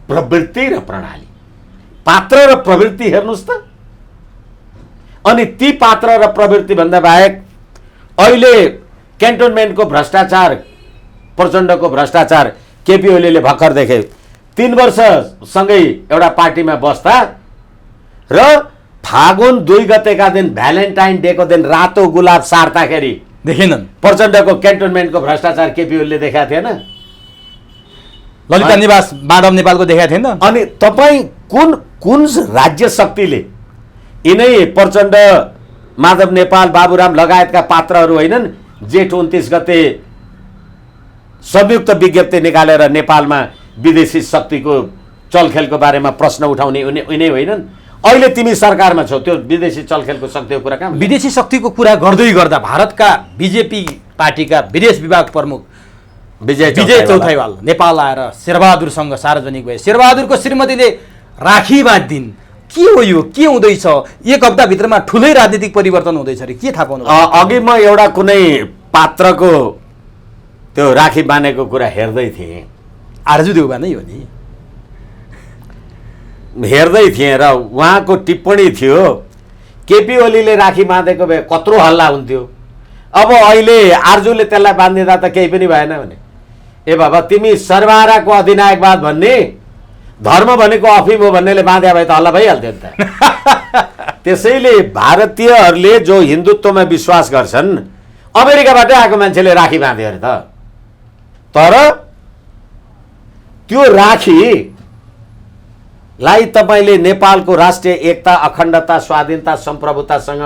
प्रवृत्ति र प्रणाली। पात्र र प्रवृत्ति हेर्नुहोस् त। अनि ती पात्र र प्रवृत्ति भन्दा बाहेक अहिले क्यान्टोनमेन्टको भ्रष्टाचार, प्रचण्डको भ्रष्टाचार केपी ओलीले भर्खर देखे। 3 वर्षसँगै एउटा पार्टीमा बस्दा र फागुन 2 गतेका दिन भ्यालेन्टाइन डेको दिन रातो गुलाब सार्दाखेरि देखेनन्। प्रचण्डको क्यान्टोनमेन्टको भ्रष्टाचार केपी ओलीले देखाएको थिएन? ललिता निवास माधव नेपालको देखाएको थिएन। अनि तपाईँ कुन राज्य शक्तिले यिनै प्रचण्ड, माधव नेपाल, बाबुराम लगायतका पात्रहरू होइनन् जेठ 29 गते संयुक्त विज्ञप्ति निकालेर नेपालमा विदेशी शक्तिको चलखेलको बारेमा प्रश्न उठाउने उनी होइनन्? अहिले तिमी सरकारमा छौ, त्यो विदेशी चलखेलको शक्तिको कुरा कहाँ? विदेशी शक्तिको कुरा गर्दै गर्दा भारतका बीजेपी पार्टीका विदेश विभाग प्रमुख विजय चौथाइवाल नेपाल आएर शेरबहादुरसँग सार्वजनिक भए। शेरबहादुरको श्रीमतीले राखी बाँधिन्। के हो यो? के हुँदैछ? एक हप्ताभित्रमा ठुलै राजनीतिक परिवर्तन हुँदैछ अरे, के थाहा पाउनु? अघि म एउटा कुनै पात्रको त्यो राखी बाँधेको कुरा हेर्दै थिएँ। आरजु देउबा नै हो नि। हेर्दै थिएँ र उहाँको टिप्पणी थियो केपी ओलीले राखी बाँधेको भए कत्रो हल्ला हुन्थ्यो, अब अहिले आरजुले त्यसलाई बाँधिदिँदा त केही पनि भएन भने। ए बाबा, तिमी सर्वहाराको अधिनायकवाद भन्ने, धर्म भनेको अफिम हो भन्नेले बाँध्या भए त हल्ला भइहाल्थ्यो नि त। त्यसैले भारतीयहरूले जो हिन्दुत्वमा विश्वास गर्छन्, अमेरिकाबाटै आएको मान्छेले राखी बाँध्यो अरे त। तर त्यो राखीलाई तपाईँले नेपालको राष्ट्रिय एकता, अखण्डता, स्वाधीनता, सम्प्रभुतासँग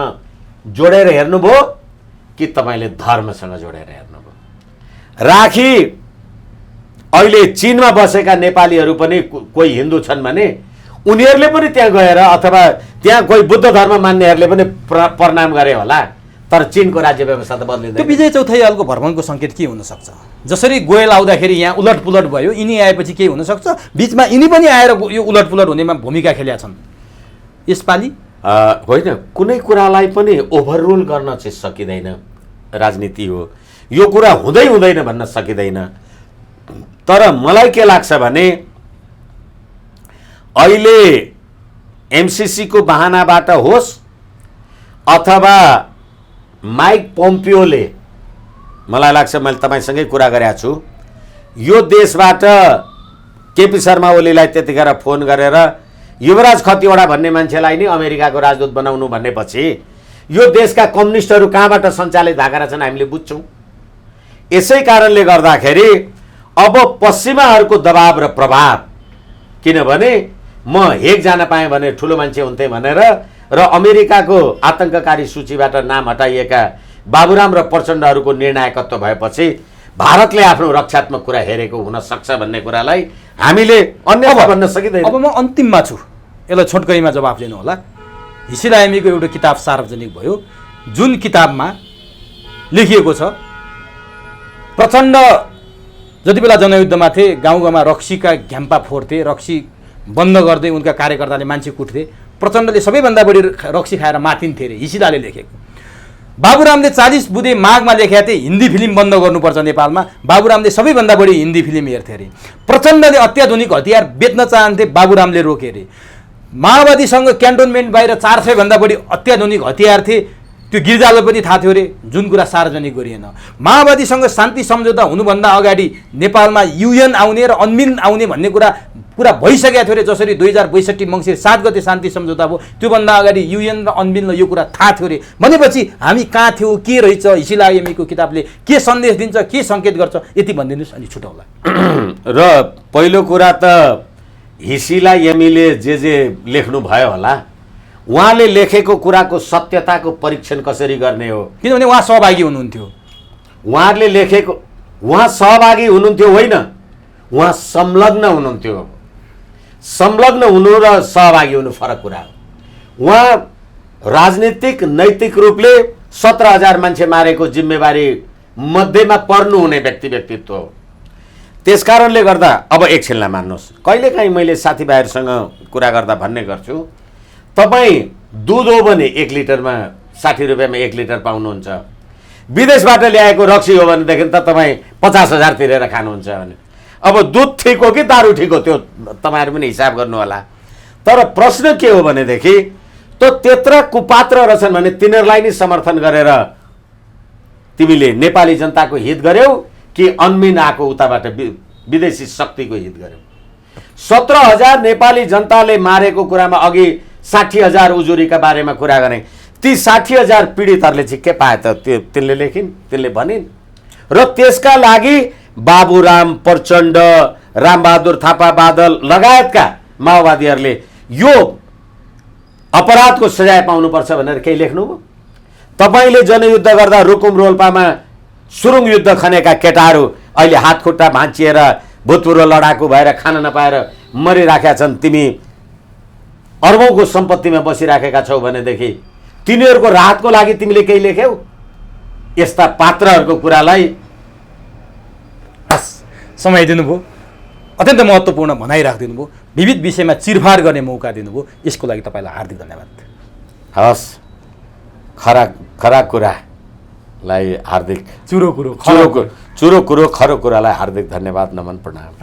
जोडेर हेर्नुभयो कि तपाईँले धर्मसँग जोडेर हेर्नुभयो? राखी अहिले चीनमा बसेका नेपालीहरू पनि कोही हिन्दू छन् भने उनीहरूले पनि त्यहाँ गएर, अथवा त्यहाँ कोही बुद्ध धर्म मान्नेहरूले पनि प्रणाम गरे होला, तर चीनको राज्य व्यवस्था त बदलिँदैन। त्यो विजय चौथाइवालको भ्रमणको सङ्केत के हुनसक्छ? जसरी गोयल आउँदाखेरि यहाँ उलटपुलट भयो, यिनी आएपछि के हुनसक्छ? बिचमा यिनी पनि आएर यो उलटपुलट हुनेमा भूमिका खेलेका छन् यसपालि? होइन, कुनै कुरालाई पनि ओभररुल गर्न चाहिँ सकिँदैन, राजनीति हो, यो कुरा हुँदै हुँदैन भन्न सकिँदैन। तर मलाई के लाग्छ भने अहिले एमसिसीको बहानाबाट होस् अथवा माइक पोम्पियोले, मलाई लाग्छ, मैले तपाईँसँगै कुरा गरेको छु, यो देशबाट केपी शर्मा ओलीलाई त्यतिखेर फोन गरेर युवराज खतिवडा भन्ने मान्छेलाई नि अमेरिकाको राजदूत बनाउनु भनेपछि यो देशका कम्युनिस्टहरू कहाँबाट सञ्चालित भएका रहेछन् हामीले बुझ्छौँ। यसै कारणले गर्दाखेरि अब पश्चिमाहरूको दबाब र प्रभाव, किनभने म हेग जान पाएँ भने ठुलो मान्छे हुन्थेँ भनेर र अमेरिकाको आतङ्ककारी सूचीबाट नाम हटाइएका बाबुराम र प्रचण्डहरूको निर्णायकत्व भएपछि भारतले आफ्नो रक्षात्मक कुरा हेरेको हुन सक्छ भन्ने कुरालाई हामीले अन्यथा भन्न सकिँदैन। अब म अन्तिममा छु, यसलाई छोटकरीमा जवाफ दिनु होला। हिसिलाइमीको एउटा किताब सार्वजनिक भयो, जुन किताबमा लेखिएको छ प्रचण्ड जति बेला जनयुद्धमा थिए गाउँ गाउँमा रक्सीका घ्याम्पा फोर्थे, रक्सी बन्द गर्दै उनका कार्यकर्ताले मान्छे कुट्थे, प्रचण्डले सबैभन्दा बढी रक्सी खाएर मातिन्थे अरे, हिसिलाले लेखेको। बाबुरामले 40 बुधे माघमा लेखेका थिए हिन्दी फिल्म बन्द गर्नुपर्छ नेपालमा, बाबुरामले सबैभन्दा बढी हिन्दी फिल्म हेर्थे अरे। प्रचण्डले अत्याधुनिक हतियार बेच्न चाहन्थे, बाबुरामले रोके अरे। माओवादीसँग क्यान्टोनमेन्ट बाहिर 400 भन्दा बढी अत्याधुनिक हतियार थिए, त्यो गिरिजालाई पनि थाहा थियो अरे, जुन कुरा सार्वजनिक गरिएन। माओवादीसँग शान्ति सम्झौता हुनुभन्दा अगाडि नेपालमा युएन आउने र अन्मिन आउने भन्ने कुरा भइसकेको थियो अरे। जसरी 2062 मङ्सिर 7 गते शान्ति सम्झौता भयो, त्योभन्दा अगाडि युएन र अन्मिनलाई यो कुरा थाहा थियो अरे। भनेपछि हामी कहाँ थियौँ, के रहेछ, हिसिलाइमीको किताबले के सन्देश दिन्छ, के सङ्केत गर्छ, यति भनिदिनुहोस् अनि छुटाउला। र पहिलो कुरा त हिसिलाइमीले जे लेख्नु भयो होला, उहाँले लेखेको कुराको सत्यताको परीक्षण कसरी गर्ने हो? किनभने उहाँ सहभागी हुनुहुन्थ्यो। उहाँले लेखेको, उहाँ सहभागी हुनुहुन्थ्यो होइन, उहाँ संलग्न हुनुहुन्थ्यो। संलग्न हुनु र सहभागी हुनु फरक कुरा हो। उहाँ राजनीतिक नैतिक रूपले 17,000 मान्छे मारेको जिम्मेवारी मध्येमा पर्नुहुने व्यक्तित्व हो। त्यसकारणले गर्दा अब एकछिनलाई मान्नुहोस्, कहिलेकाहीँ मैले साथीभाइहरूसँग कुरा गर्दा भन्ने गर्छु, तपाईँ दुध हो भने 1 लिटरमा 60 रुपियाँमा 1 लिटर पाउनुहुन्छ, विदेशबाट ल्याएको रक्सी हो भनेदेखि त तपाईँ 50,000 तिरेर खानुहुन्छ भने अब दुध ठिक हो कि दारू ठिक हो, त्यो तपाईँहरू पनि हिसाब गर्नु होला। तर प्रश्न के हो भनेदेखि त त्यत्रा कुपात्र रहेछन् भने तिनीहरूलाई नै समर्थन गरेर तिमीले नेपाली जनताको हित गर्यौ कि अन्मिन आएको उताबाट विदेशी शक्तिको हित गर्यौ? 17,000 नेपाली जनताले मारेको कुरामा अघि 60,000 उजुरीका बारेमा कुरा गरेँ, 30-60 पीडितहरूले चाहिँ के पाए त तिनले लेखिन्, तिनले भनिन्। र त्यसका लागि बाबुराम प्रचण्ड, रामबहादुर थापा बादल लगायतका माओवादीहरूले यो अपराधको सजाय पाउनुपर्छ भनेर केही लेख्नुभयो? तपाईँले जनयुद्ध गर्दा रुकुम रोल्पामा सुरुङ युद्ध खनेका केटाहरू अहिले हात खुट्टा भाँचिएर भूतपूर्व लडाकु भएर खान नपाएर मरिराखेका छन्, तिमी अर्बौंको सम्पत्तिमा बसिराखेका छौ भनेदेखि तिनीहरूको राहतको लागि तिमीले केही लेख्यौ? यस्ता पात्रहरूको कुरालाई हस्, समय दिनुभयो, अत्यन्त महत्त्वपूर्ण भनाइ राखिदिनु भयो, विविध विषयमा चिरफार गर्ने मौका दिनुभयो, यसको लागि तपाईँलाई हार्दिक धन्यवाद। हवस्, खरा कुरालाई हार्दिक, चुरो कुरो खरो कुरालाई हार्दिक धन्यवाद, नमन, प्रणाम।